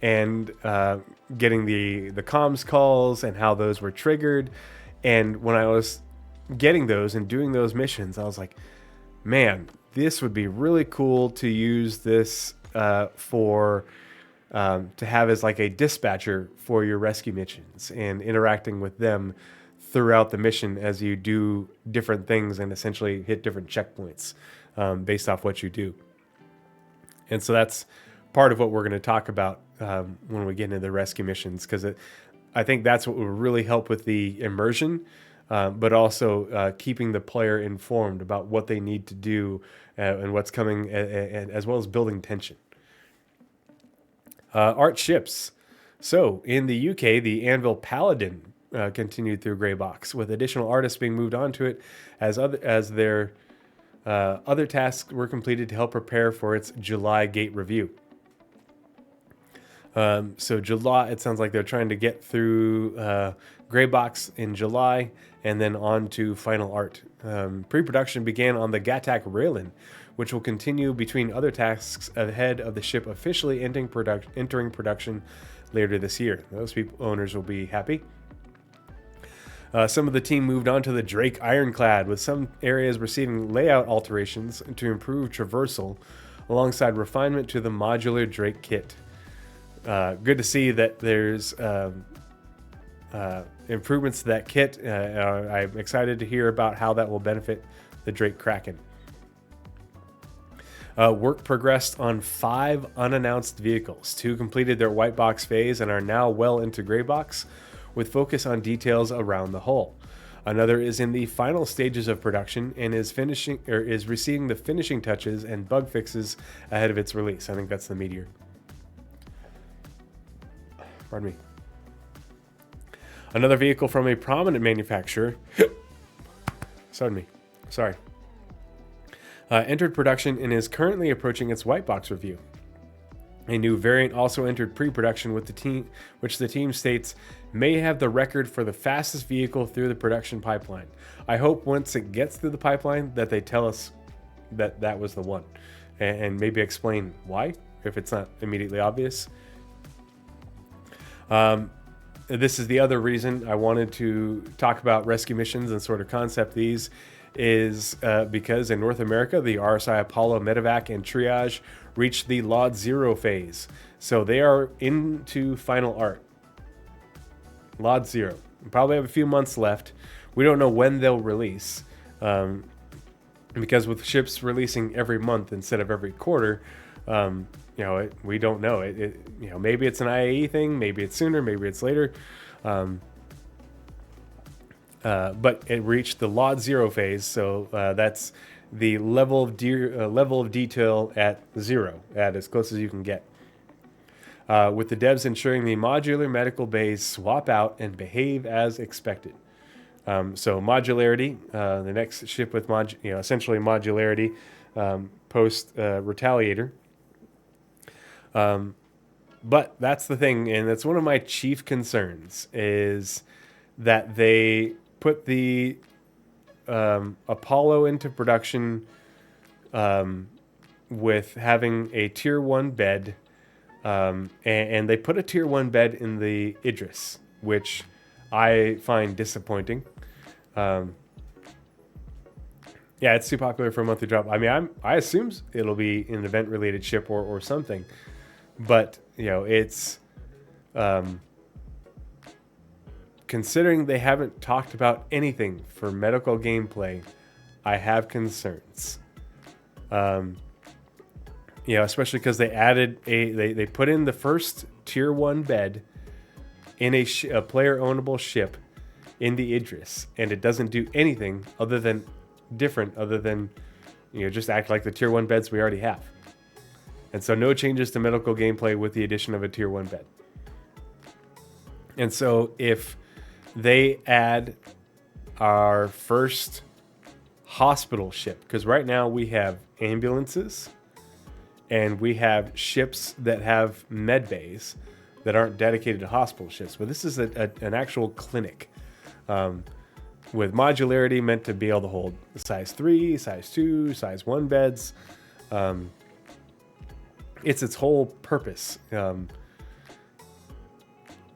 A: and getting the comms calls and how those were triggered. And when I was getting those and doing those missions, I was like, man, this would be really cool to use this to have as like a dispatcher for your rescue missions and interacting with them throughout the mission as you do different things and essentially hit different checkpoints based off what you do. And so that's part of what we're going to talk about when we get into the rescue missions, because I think that's what will really help with the immersion, but also keeping the player informed about what they need to do and what's coming, as well as building tension. Art ships. So in the UK, the Anvil Paladin continued through Greybox, with additional artists being moved onto it as their other tasks were completed to help prepare for its July gate review. So July, it sounds like they're trying to get through Greybox in July and then on to final art. Pre-production began on the Gatak Raelin, which will continue between other tasks ahead of the ship officially entering production later this year. Those owners will be happy. Some of the team moved on to the Drake Ironclad, with some areas receiving layout alterations to improve traversal, alongside refinement to the modular Drake kit. Good to see that there's improvements to that kit. I'm excited to hear about how that will benefit the Drake Kraken. Work progressed on 5 unannounced vehicles. 2 completed their white box phase and are now well into gray box, with focus on details around the hull. Another is in the final stages of production and is receiving the finishing touches and bug fixes ahead of its release. I think that's the Meteor. Pardon me. Another vehicle from a prominent manufacturer entered production and is currently approaching its white box review. A new variant also entered pre-production with the team, which the team states may have the record for the fastest vehicle through the production pipeline. I hope once it gets through the pipeline that they tell us that was the one, and maybe explain why, if it's not immediately obvious. This is the other reason I wanted to talk about rescue missions and sort of concept these, is because in North America, the RSI Apollo Medevac and Triage reached the Lot 0 phase. So they are into final art. Lot 0. We probably have a few months left. We don't know when they'll release. Because with ships releasing every month instead of every quarter, We don't know. Maybe it's an IAE thing, maybe it's sooner, maybe it's later. But it reached the Lot 0 phase, so that's the level of detail at 0, at as close as you can get. With the devs ensuring the modular medical bays swap out and behave as expected. So modularity, the next ship with essentially modularity post Retaliator. But that's the thing, and that's one of my chief concerns, is that they put the Apollo into production with having a tier 1 bed, and they put a tier 1 bed in the Idris, which I find disappointing. Yeah, it's too popular for a monthly drop. I mean, I assume it'll be an event-related ship or something, but it's considering they haven't talked about anything for medical gameplay, I have concerns. Especially because they added they put in the first tier 1 bed in a player ownable ship in the Idris, and it doesn't do anything other than just act like the tier 1 beds we already have. And so no changes to medical gameplay with the addition of a tier 1 bed. And so if they add our first hospital ship, because right now we have ambulances and we have ships that have med bays that aren't dedicated to hospital ships, but this is an actual clinic with modularity meant to be able to hold size 3, size 2, size 1 beds. It's its whole purpose.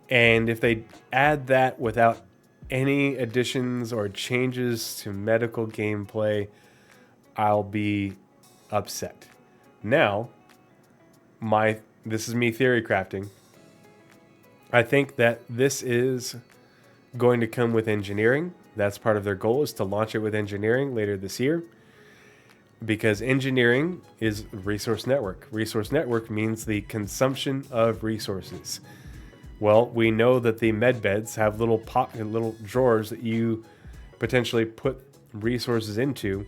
A: And if they add that without any additions or changes to medical gameplay, I'll be upset. Now, this is me theory crafting. I think that this is going to come with engineering. That's part of their goal, is to launch it with engineering later this year. Because engineering is resource network. Resource network means the consumption of resources. Well, we know that the med beds have little drawers that you potentially put resources into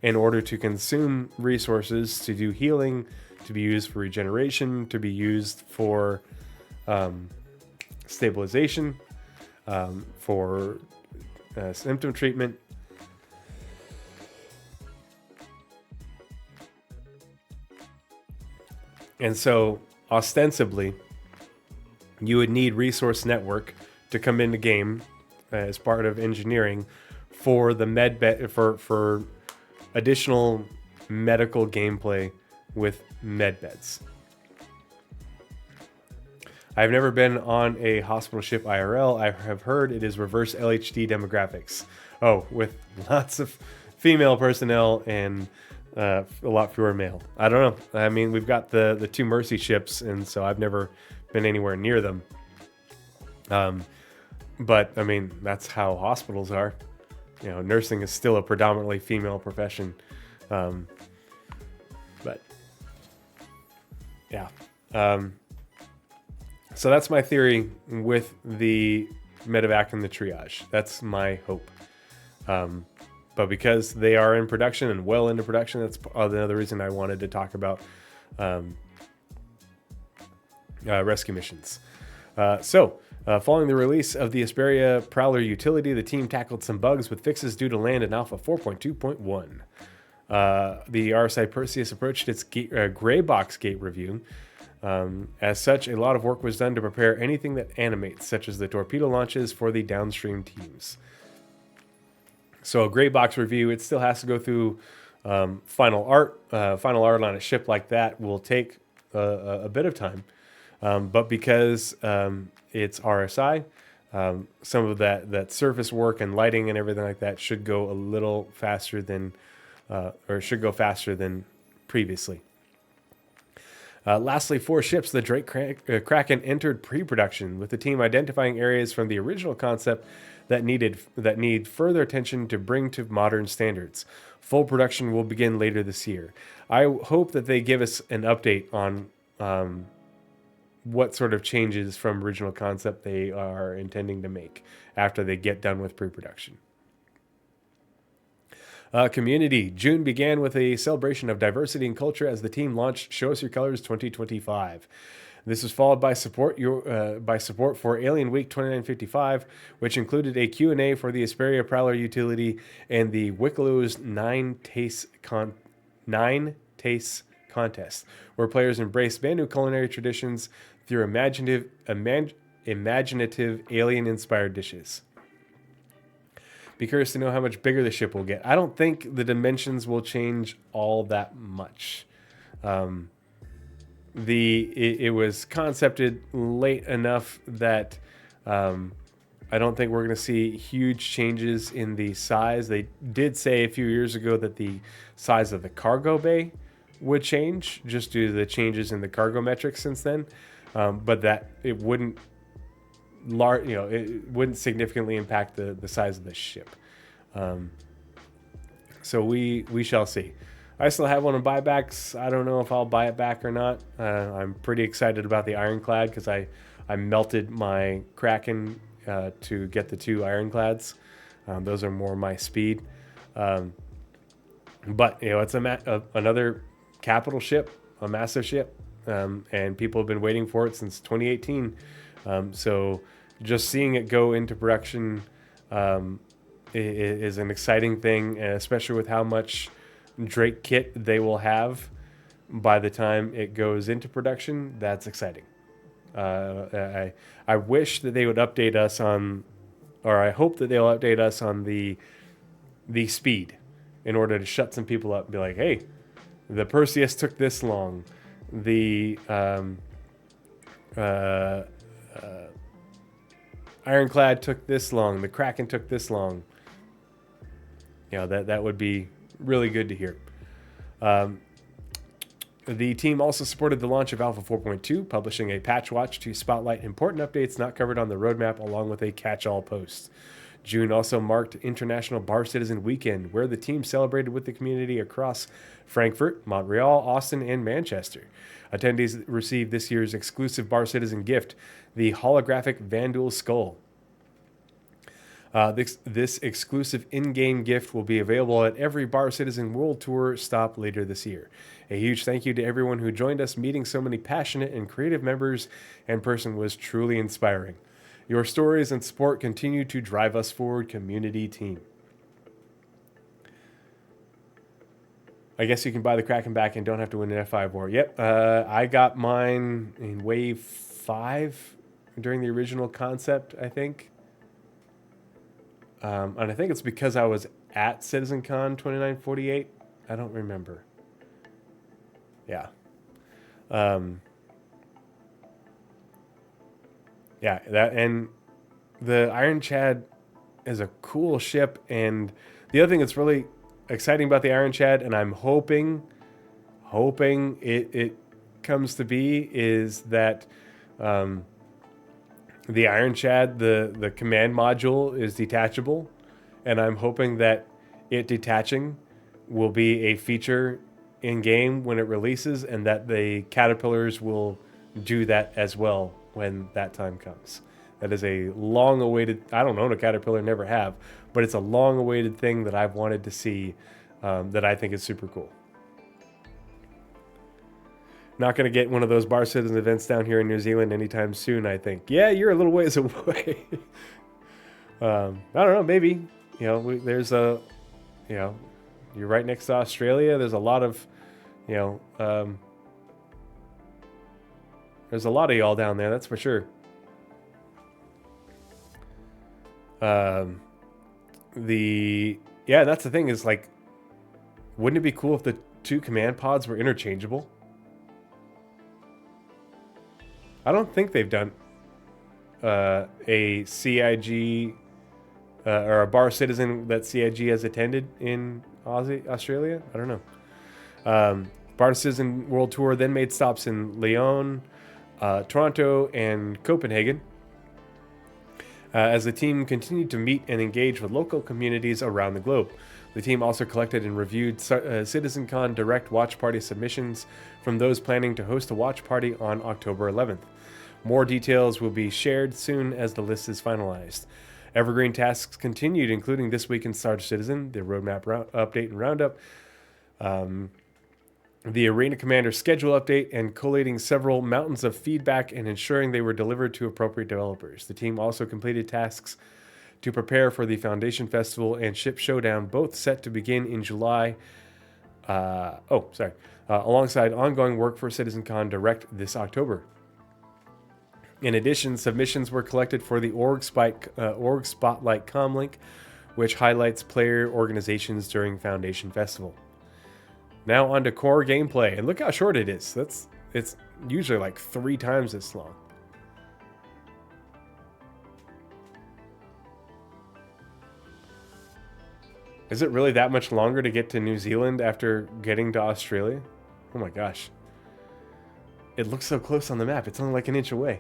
A: in order to consume resources, to do healing, to be used for regeneration, to be used for stabilization, for symptom treatment. And so, ostensibly, you would need resource network to come into game as part of engineering for the med bed for additional medical gameplay with med beds. I've never been on a hospital ship IRL. I have heard it is reverse LHD demographics. Oh, with lots of female personnel and a lot fewer male. I don't know. I mean, we've got the 2 Mercy ships, and so I've never been anywhere near them. But I mean, that's how hospitals are. Nursing is still a predominantly female profession. But yeah. So that's my theory with the medevac and the triage. That's my hope. But because they are in production and well into production, that's another reason I wanted to talk about rescue missions. Following the release of the Asperia Prowler utility, the team tackled some bugs with fixes due to land in Alpha 4.2.1. The RSI Perseus approached its gray box gate review. As such, a lot of work was done to prepare anything that animates, such as the torpedo launches for the downstream teams. So a gray box review, it still has to go through final art. Final art on a ship like that will take a bit of time. But because it's RSI, some of that surface work and lighting and everything like that should go a little faster than, or should go faster than previously. Lastly, 4 ships, the Kraken entered pre-production, with the team identifying areas from the original concept that need further attention to bring to modern standards. Full production will begin later this year. I hope that they give us an update on what sort of changes from original concept they are intending to make after they get done with pre-production. Community. June began with a celebration of diversity and culture as the team launched Show Us Your Colors 2025. This was followed by support for Alien Week 2955, which included a Q&A for the Asperia Prowler utility and the Wicklow's 9 Tastes contest, where players embraced brand new culinary traditions through imaginative alien-inspired dishes. Be curious to know how much bigger the ship will get. I don't think the dimensions will change all that much. It was concepted late enough that I don't think we're going to see huge changes in the size. They did say a few years ago that the size of the cargo bay would change just due to the changes in the cargo metrics since then, but that it wouldn't it wouldn't significantly impact the size of the ship. So we shall see. I still have one of buybacks. I don't know if I'll buy it back or not. I'm pretty excited about the Ironclad because I melted my Kraken to get the 2 Ironclads. Those are more my speed. But it's another capital ship, a massive ship, and people have been waiting for it since 2018. So just seeing it go into production is an exciting thing, and especially with how much Drake kit they will have by the time it goes into production. That's exciting. I wish that they would update us on, or I hope that they'll update us on the speed in order to shut some people up and be like, hey, the Perseus took this long. The Ironclad took this long. The Kraken took this long. That would be really good to hear. The team also supported the launch of Alpha 4.2, publishing a patch watch to spotlight important updates not covered on the roadmap, along with a catch-all post. June also marked International Bar Citizen Weekend, where the team celebrated with the community across Frankfurt, Montreal, Austin, and Manchester. Attendees received this year's exclusive Bar Citizen gift, the holographic Vandal Skull. This exclusive in-game gift will be available at every Bar Citizen World Tour stop later this year. A huge thank you to everyone who joined us. Meeting so many passionate and creative members in person was truly inspiring. Your stories and support continue to drive us forward, community team. I guess you can buy the Kraken back and don't have to win an F5 war. Yep, I got mine in Wave 5 during the original concept, I think. And I think it's because I was at CitizenCon 2948. I don't remember. Yeah. Yeah, and the Iron Chad is a cool ship, and the other thing that's really exciting about the Iron Chad, and I'm hoping it comes to be, is that the Iron Chad, the command module is detachable, and I'm hoping that it detaching will be a feature in game when it releases, and that the caterpillars will do that as well when that time comes. That is a long-awaited, I don't own a caterpillar, never have, but it's a long-awaited thing that I've wanted to see, that I think is super cool. Not going to get one of those Bar Citizen events down here in New Zealand anytime soon, I think. Yeah, you're a little ways away. I don't know, maybe. There's a, you're right next to Australia. There's a lot of, there's a lot of y'all down there, that's for sure. That's the thing is, like, wouldn't it be cool if the 2 command pods were interchangeable? I don't think they've done a CIG or a Bar Citizen that CIG has attended in Australia. I don't know. Citizen World Tour then made stops in Lyon, Toronto, and Copenhagen, as the team continued to meet and engage with local communities around the globe. The team also collected and reviewed CitizenCon Direct Watch Party submissions from those planning to host a watch party on October 11th. More details will be shared soon as the list is finalized. Evergreen tasks continued, including This Week in Star Citizen, the Roadmap Update and Roundup, the Arena Commander schedule update, and collating several mountains of feedback and ensuring they were delivered to appropriate developers. The team also completed tasks to prepare for the Foundation Festival and Ship Showdown, both set to begin in July. Alongside ongoing work for CitizenCon Direct this October. In addition, submissions were collected for the Org Spotlight comlink, which highlights player organizations during Foundation Festival. Now on to core gameplay, and look how short it is. It's usually like 3 times this long. Is it really that much longer to get to New Zealand after getting to Australia? Oh my gosh. It looks so close on the map. It's only like an inch away.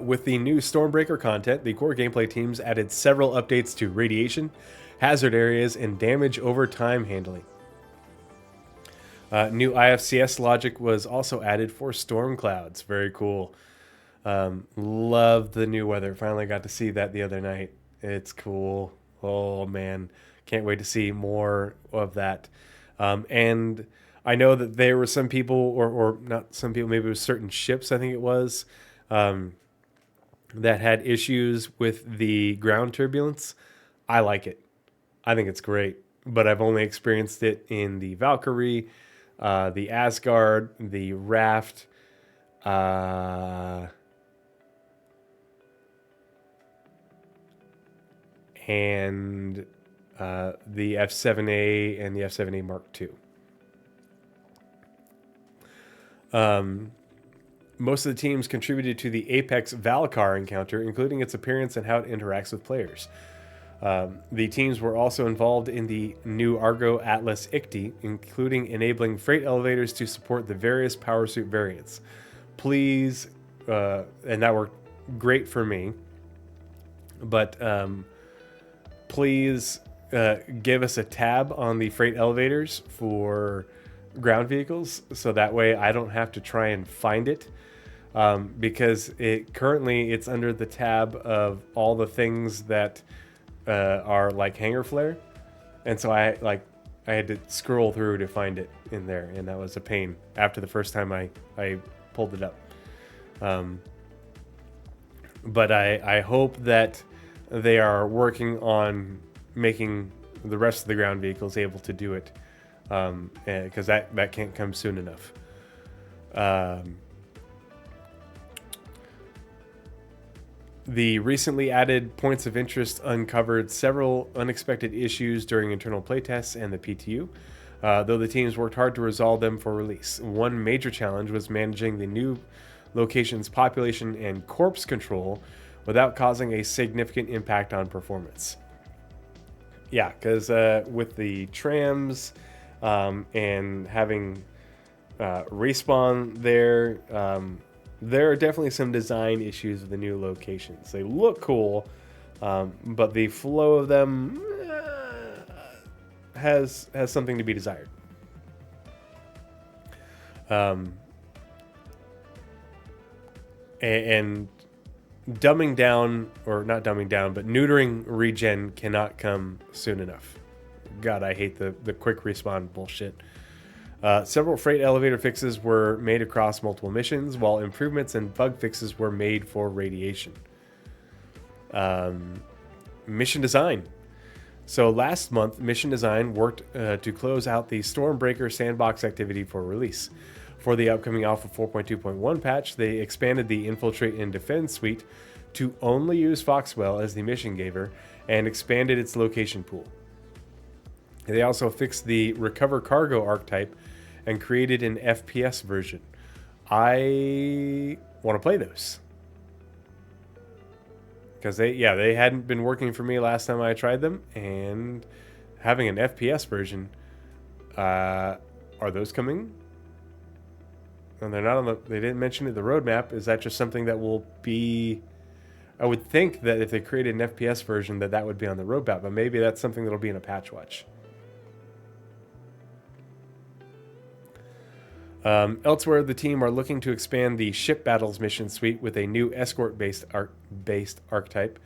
A: With the new Stormbreaker content, the core gameplay teams added several updates to radiation, hazard areas, and damage over time handling. New IFCS logic was also added for storm clouds. Very cool. Love the new weather. Finally got to see that the other night. It's cool. Oh man, can't wait to see more of that. And I know that there were some people, or not some people, maybe it was certain ships, I think it was, that had issues with the ground turbulence. I like it. I think it's great, but I've only experienced it in the Valkyrie, the Asgard, the Raft, and the F7A and the F7A Mark II. Most of the teams contributed to the Apex Valkar encounter, including its appearance and how it interacts with players. The teams were also involved in the new Argo Atlas ICTY, including enabling freight elevators to support the various power suit variants. Please, and that worked great for me, but please give us a tab on the freight elevators for ground vehicles, so that way I don't have to try and find it, because currently it's under the tab of all the things that are like hangar flare, and so I had to scroll through to find it in there, and that was a pain after the first time I pulled it up. But I hope that they are working on making the rest of the ground vehicles able to do it, because that can't come soon enough. The recently added points of interest uncovered several unexpected issues during internal playtests and the PTU, though the teams worked hard to resolve them for release. One major challenge was managing the new location's population and corpse control without causing a significant impact on performance. Yeah, because with the trams and having respawn there, there are definitely some design issues with the new locations. They look cool, but the flow of them has something to be desired. And dumbing down, or not dumbing down, but neutering regen cannot come soon enough. God, I hate the quick respawn bullshit. Several freight elevator fixes were made across multiple missions, while improvements and bug fixes were made for radiation. Mission design. So last month, Mission Design worked to close out the Stormbreaker sandbox activity for release. For the upcoming Alpha 4.2.1 patch, they expanded the Infiltrate and Defend suite to only use Foxwell as the mission giver and expanded its location pool. They also fixed the Recover Cargo archetype and created an FPS version. I want to play those. because they hadn't been working for me last time I tried them, and having an FPS version, are those coming? And they're not on the. They didn't mention it. The roadmap, is that just something that will be? I would think that if they created an FPS version, that would be on the roadmap, but maybe that's something that'll be in a patch watch. Elsewhere, the team are looking to expand the ship battles mission suite with a new escort-based archetype.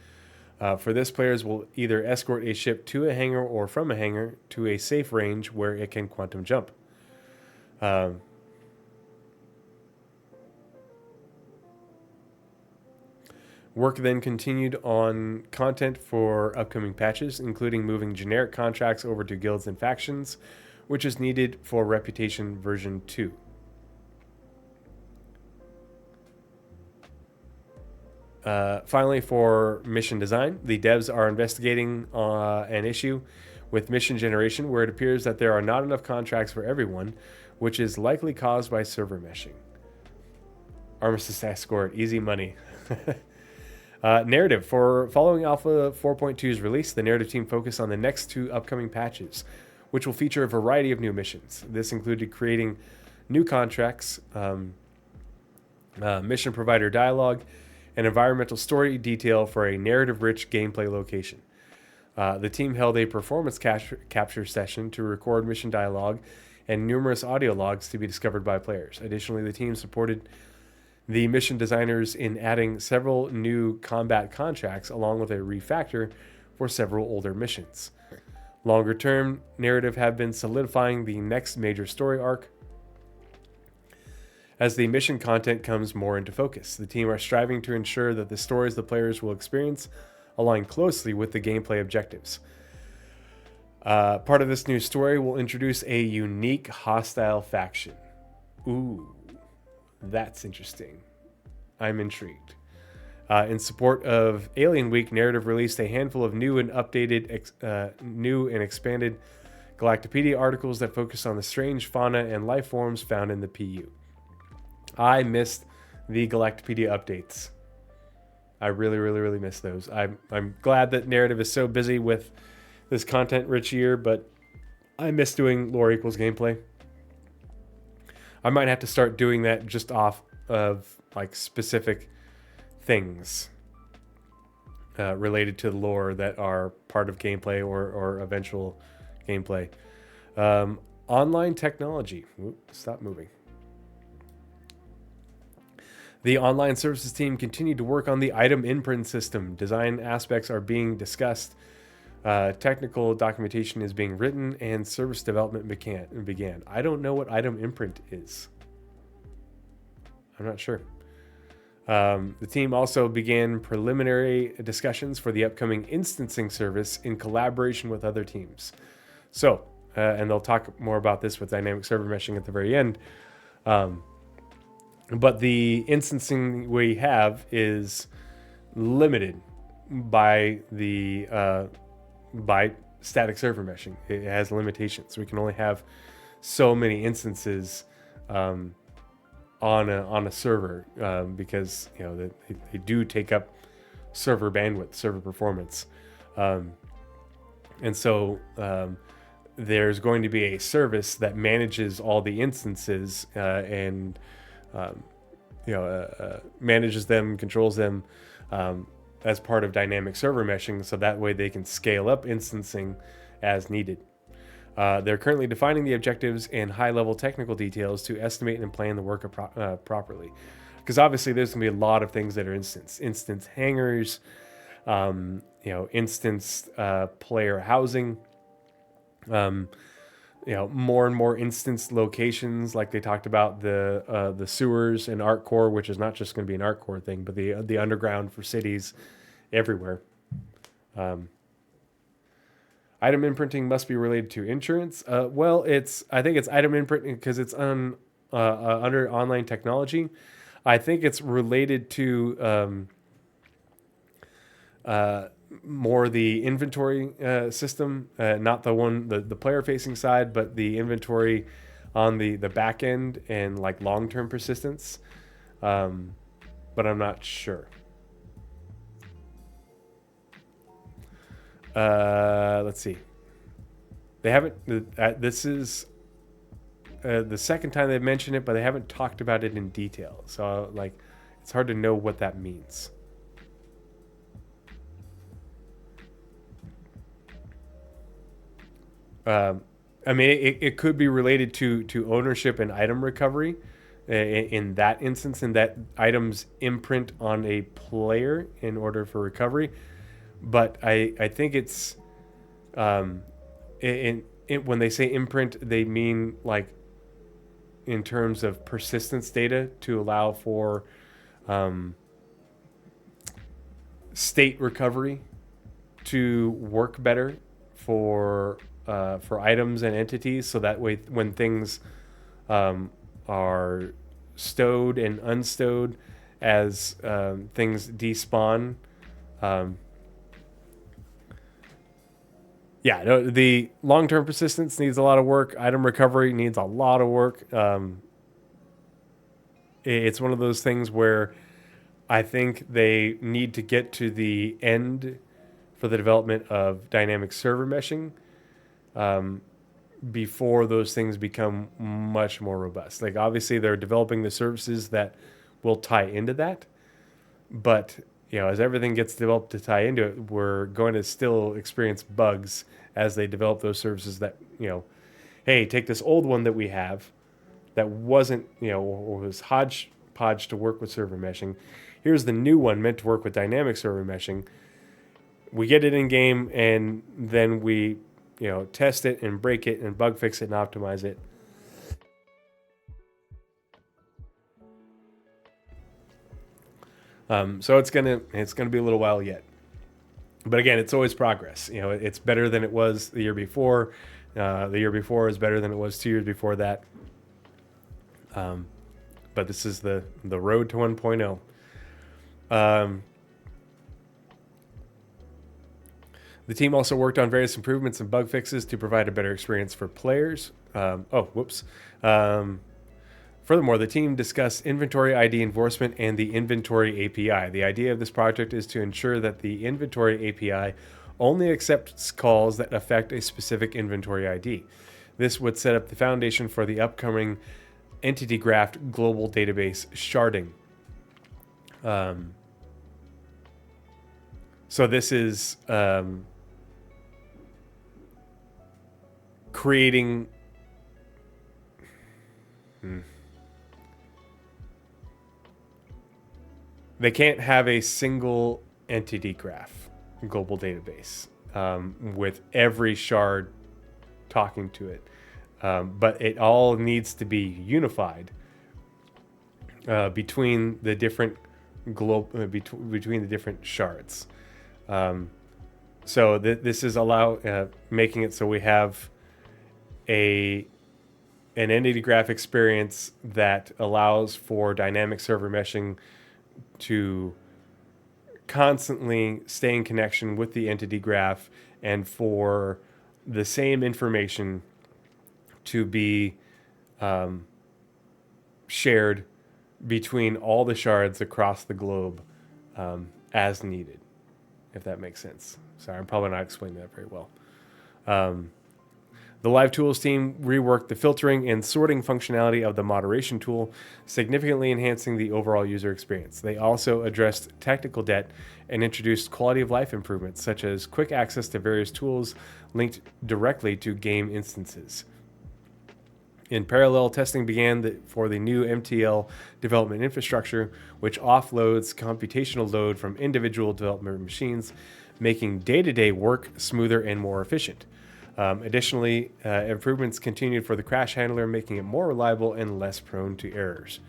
A: For this, players will either escort a ship to a hangar or from a hangar to a safe range where it can quantum jump. Work then continued on content for upcoming patches, including moving generic contracts over to guilds and factions, which is needed for Reputation version 2. Finally, for mission design, the devs are investigating an issue with mission generation where it appears that there are not enough contracts for everyone, which is likely caused by server meshing. Armistice escort, easy money. Narrative. For following Alpha 4.2's release, the narrative team focused on the next 2 upcoming patches, which will feature a variety of new missions. This included creating new contracts, mission provider dialogue, and environmental story detail for a narrative-rich gameplay location. The team held a performance capture session to record mission dialogue and numerous audio logs to be discovered by players. Additionally, the team supported the mission designers in adding several new combat contracts along with a refactor for several older missions. Longer term, narrative have been solidifying the next major story arc. As the mission content comes more into focus, the team are striving to ensure that the stories the players will experience align closely with the gameplay objectives. Part of this new story will introduce a unique hostile faction. Ooh, that's interesting. I'm intrigued. In support of Alien Week, Narrative released a handful of new and expanded Galactopedia articles that focus on the strange fauna and life forms found in the PU. I missed the Galactopedia updates. I really missed those. I'm glad that Narrative is so busy with this content-rich year, but I miss doing lore equals gameplay. I might have to start doing that just off of like specific things related to the lore that are part of gameplay or eventual gameplay. Online technology. Stop moving. The online services team continued to work on the item imprint system. Design aspects are being discussed. Technical documentation is being written, and service development began. I don't know what item imprint is. I'm not sure. The team also began preliminary discussions for the upcoming instancing service in collaboration with other teams. So, and they'll talk more about this with dynamic server meshing at the very end. But the instancing we have is limited by the by static server meshing. It has limitations. We can only have so many instances on a server because they do take up server bandwidth, server performance, and so there's going to be a service that manages all the instances and manages them, controls them as part of dynamic server meshing, so that way they can scale up instancing as needed. They're currently defining the objectives and high-level technical details to estimate and plan the work properly. Because obviously there's going to be a lot of things that are instance hangars, instance player housing, more and more instance locations, like they talked about the sewers and Art Core, which is not just going to be an Art Core thing, but the underground for cities everywhere. Item imprinting must be related to insurance. I think it's item imprinting because it's under online technology. I think it's related to more the inventory system, not the player facing side, but the inventory on the back end and like long-term persistence. But I'm not sure. Let's see. They haven't. This is the second time they've mentioned it, but they haven't talked about it in detail. So, like, it's hard to know what that means. I mean, it could be related to ownership and item recovery. In that instance, in that items imprint on a player in order for recovery, but I think it's when they say imprint, they mean like in terms of persistence data to allow for state recovery to work better for items and entities, so that way when things are stowed and unstowed as things despawn. The long-term persistence needs a lot of work. Item recovery needs a lot of work. It's one of those things where I think they need to get to the end for the development of dynamic server meshing before those things become much more robust. Like, obviously, they're developing the services that will tie into that, but as everything gets developed to tie into it, we're going to still experience bugs as they develop those services that, hey, take this old one that we have that wasn't, or was hodgepodge to work with server meshing. Here's the new one meant to work with dynamic server meshing. We get it in game, and then we, test it and break it and bug fix it and optimize it. So it's gonna be a little while yet, but again, it's always progress. It's better than it was the year before. The year before is better than it was 2 years before that. But this is the road to 1.0. The team also worked on various improvements and bug fixes to provide a better experience for players. Furthermore, the team discussed inventory ID enforcement and the inventory API. The idea of this project is to ensure that the inventory API only accepts calls that affect a specific inventory ID. This would set up the foundation for the upcoming entity graph global database sharding. So this is creating... They can't have a single entity graph global database with every shard talking to it. But it all needs to be unified between the different between the different shards. So this is making it so we have an entity graph experience that allows for dynamic server meshing to constantly stay in connection with the entity graph, and for the same information to be shared between all the shards across the globe as needed, if that makes sense. Sorry, I'm probably not explaining that very well. The Live Tools team reworked the filtering and sorting functionality of the moderation tool, significantly enhancing the overall user experience. They also addressed technical debt and introduced quality of life improvements, such as quick access to various tools linked directly to game instances. In parallel, testing began for the new MTL development infrastructure, which offloads computational load from individual development machines, making day-to-day work smoother and more efficient. Additionally, improvements continued for the crash handler, making it more reliable and less prone to errors.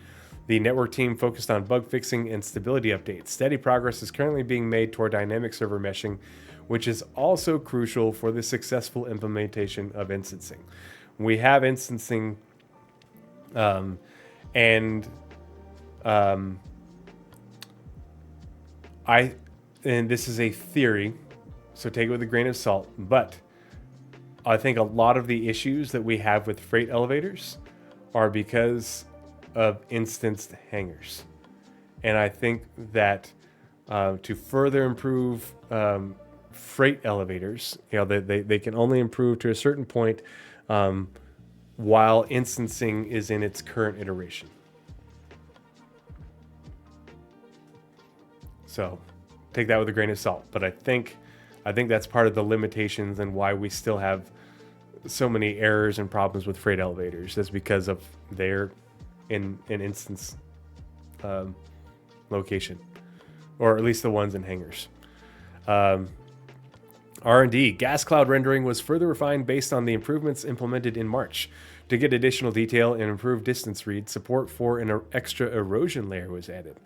A: The network team focused on bug fixing and stability updates. Steady progress is currently being made toward dynamic server meshing, which is also crucial for the successful implementation of instancing. We have instancing, and this is a theory, so take it with a grain of salt, but I think a lot of the issues that we have with freight elevators are because of instanced hangars. And I think that to further improve freight elevators. They can only improve to a certain point while instancing is in its current iteration. So take that with a grain of salt. But I think that's part of the limitations and why we still have so many errors and problems with freight elevators is because of their in an instance location, or at least the ones in hangars. R&D. Gas cloud rendering was further refined based on the improvements implemented in March. To get additional detail and improved distance read, support for an extra erosion layer was added.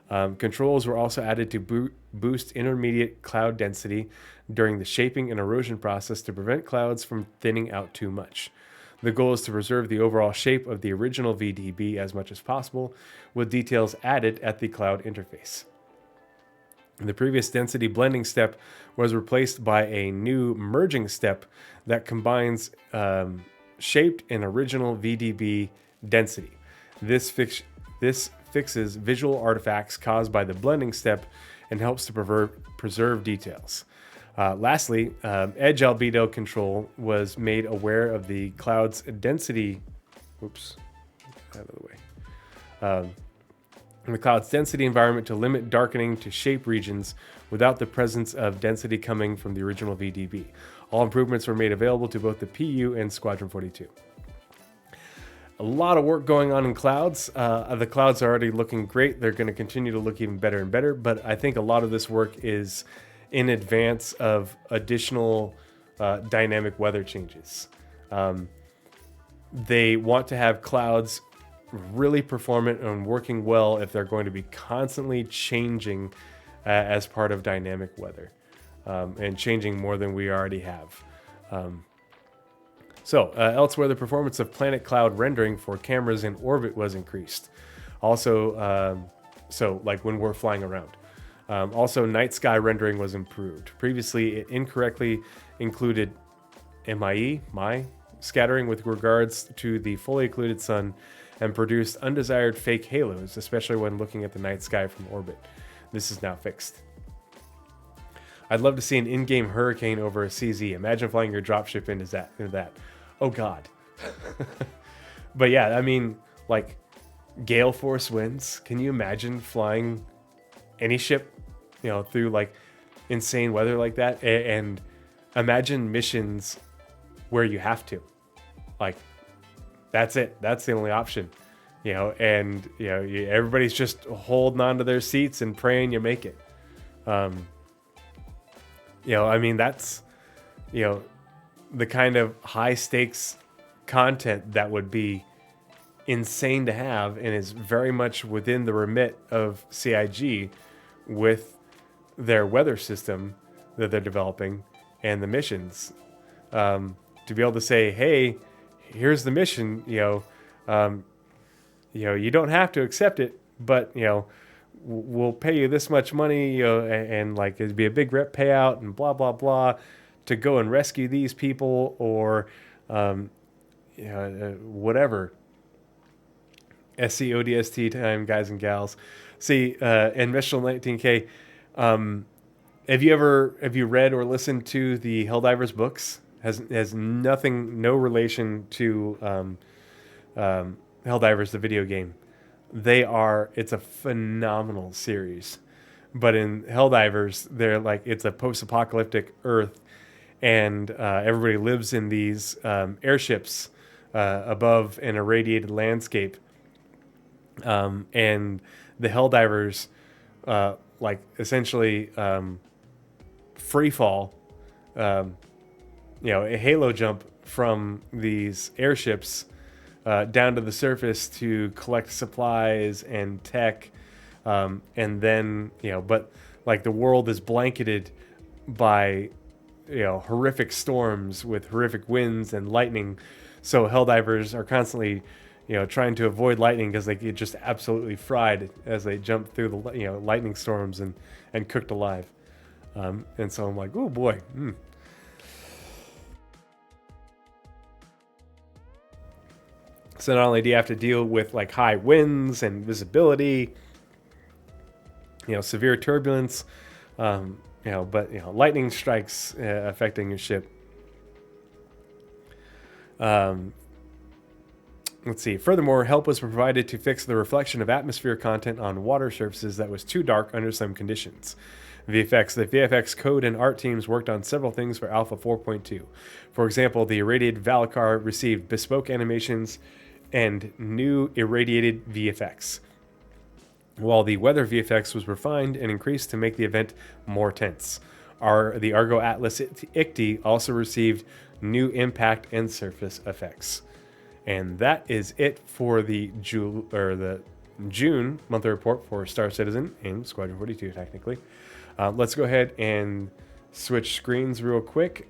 A: Controls were also added to boost intermediate cloud density during the shaping and erosion process to prevent clouds from thinning out too much. The goal is to preserve the overall shape of the original VDB as much as possible, with details added at the cloud interface. The previous density blending step was replaced by a new merging step that combines shaped and original VDB density. This fixes visual artifacts caused by the blending step and helps to preserve details. Lastly, edge albedo control was made aware of the cloud's density. Oops, out of the way. The cloud's density environment to limit darkening to shape regions without the presence of density coming from the original VDB. All improvements were made available to both the PU and Squadron 42. A lot of work going on in clouds. The clouds are already looking great. They're going to continue to look even better and better, but I think a lot of this work is in advance of additional dynamic weather changes. They want to have clouds really performant and working well if they're going to be constantly changing as part of dynamic weather and changing more than we already have. Elsewhere, the performance of planet cloud rendering for cameras in orbit was increased. Also, like when we're flying around. Also, night sky rendering was improved. Previously, it incorrectly included MIE scattering with regards to the fully occluded sun and produced undesired fake halos, especially when looking at the night sky from orbit. This is now fixed. I'd love to see an in-game hurricane over a CZ. Imagine flying your dropship into that. Oh God. But yeah, I mean, like gale force winds. Can you imagine flying any ship, through like insane weather like that? And imagine missions where you have to, like, that's it. That's the only option, and everybody's just holding on to their seats and praying you make it. I mean, that's, the kind of high stakes content that would be insane to have and is very much within the remit of CIG with their weather system that they're developing and the missions. To be able to say, hey, here's the mission, you don't have to accept it, but, we'll pay you this much money, and like it'd be a big rep payout and blah, blah, blah to go and rescue these people or, whatever. SCODST time, guys and gals. See, and Mishal 19K, have you read or listened to the Helldivers books? Has no relation to Helldivers, the video game. It's a phenomenal series. But in Helldivers, it's a post-apocalyptic Earth, and everybody lives in these airships above an irradiated landscape. And the Helldivers, essentially free fall, a halo jump from these airships down to the surface to collect supplies and tech, and then but like the world is blanketed by horrific storms with horrific winds and lightning, so Helldivers are constantly trying to avoid lightning because they get just absolutely fried as they jump through the lightning storms and cooked alive, and so I'm like, oh boy. So not only do you have to deal with like high winds and visibility, severe turbulence, lightning strikes affecting your ship. Let's see. Furthermore, help was provided to fix the reflection of atmosphere content on water surfaces that was too dark under some conditions. VFX. The VFX code and art teams worked on several things for Alpha 4.2. For example, the irradiated Valakar received bespoke animations and new irradiated VFX, while the weather VFX was refined and increased to make the event more tense. The Argo Atlas ICTI also received new impact and surface effects. And that is it for the June monthly report for Star Citizen and Squadron 42, technically. Let's go ahead and switch screens real quick.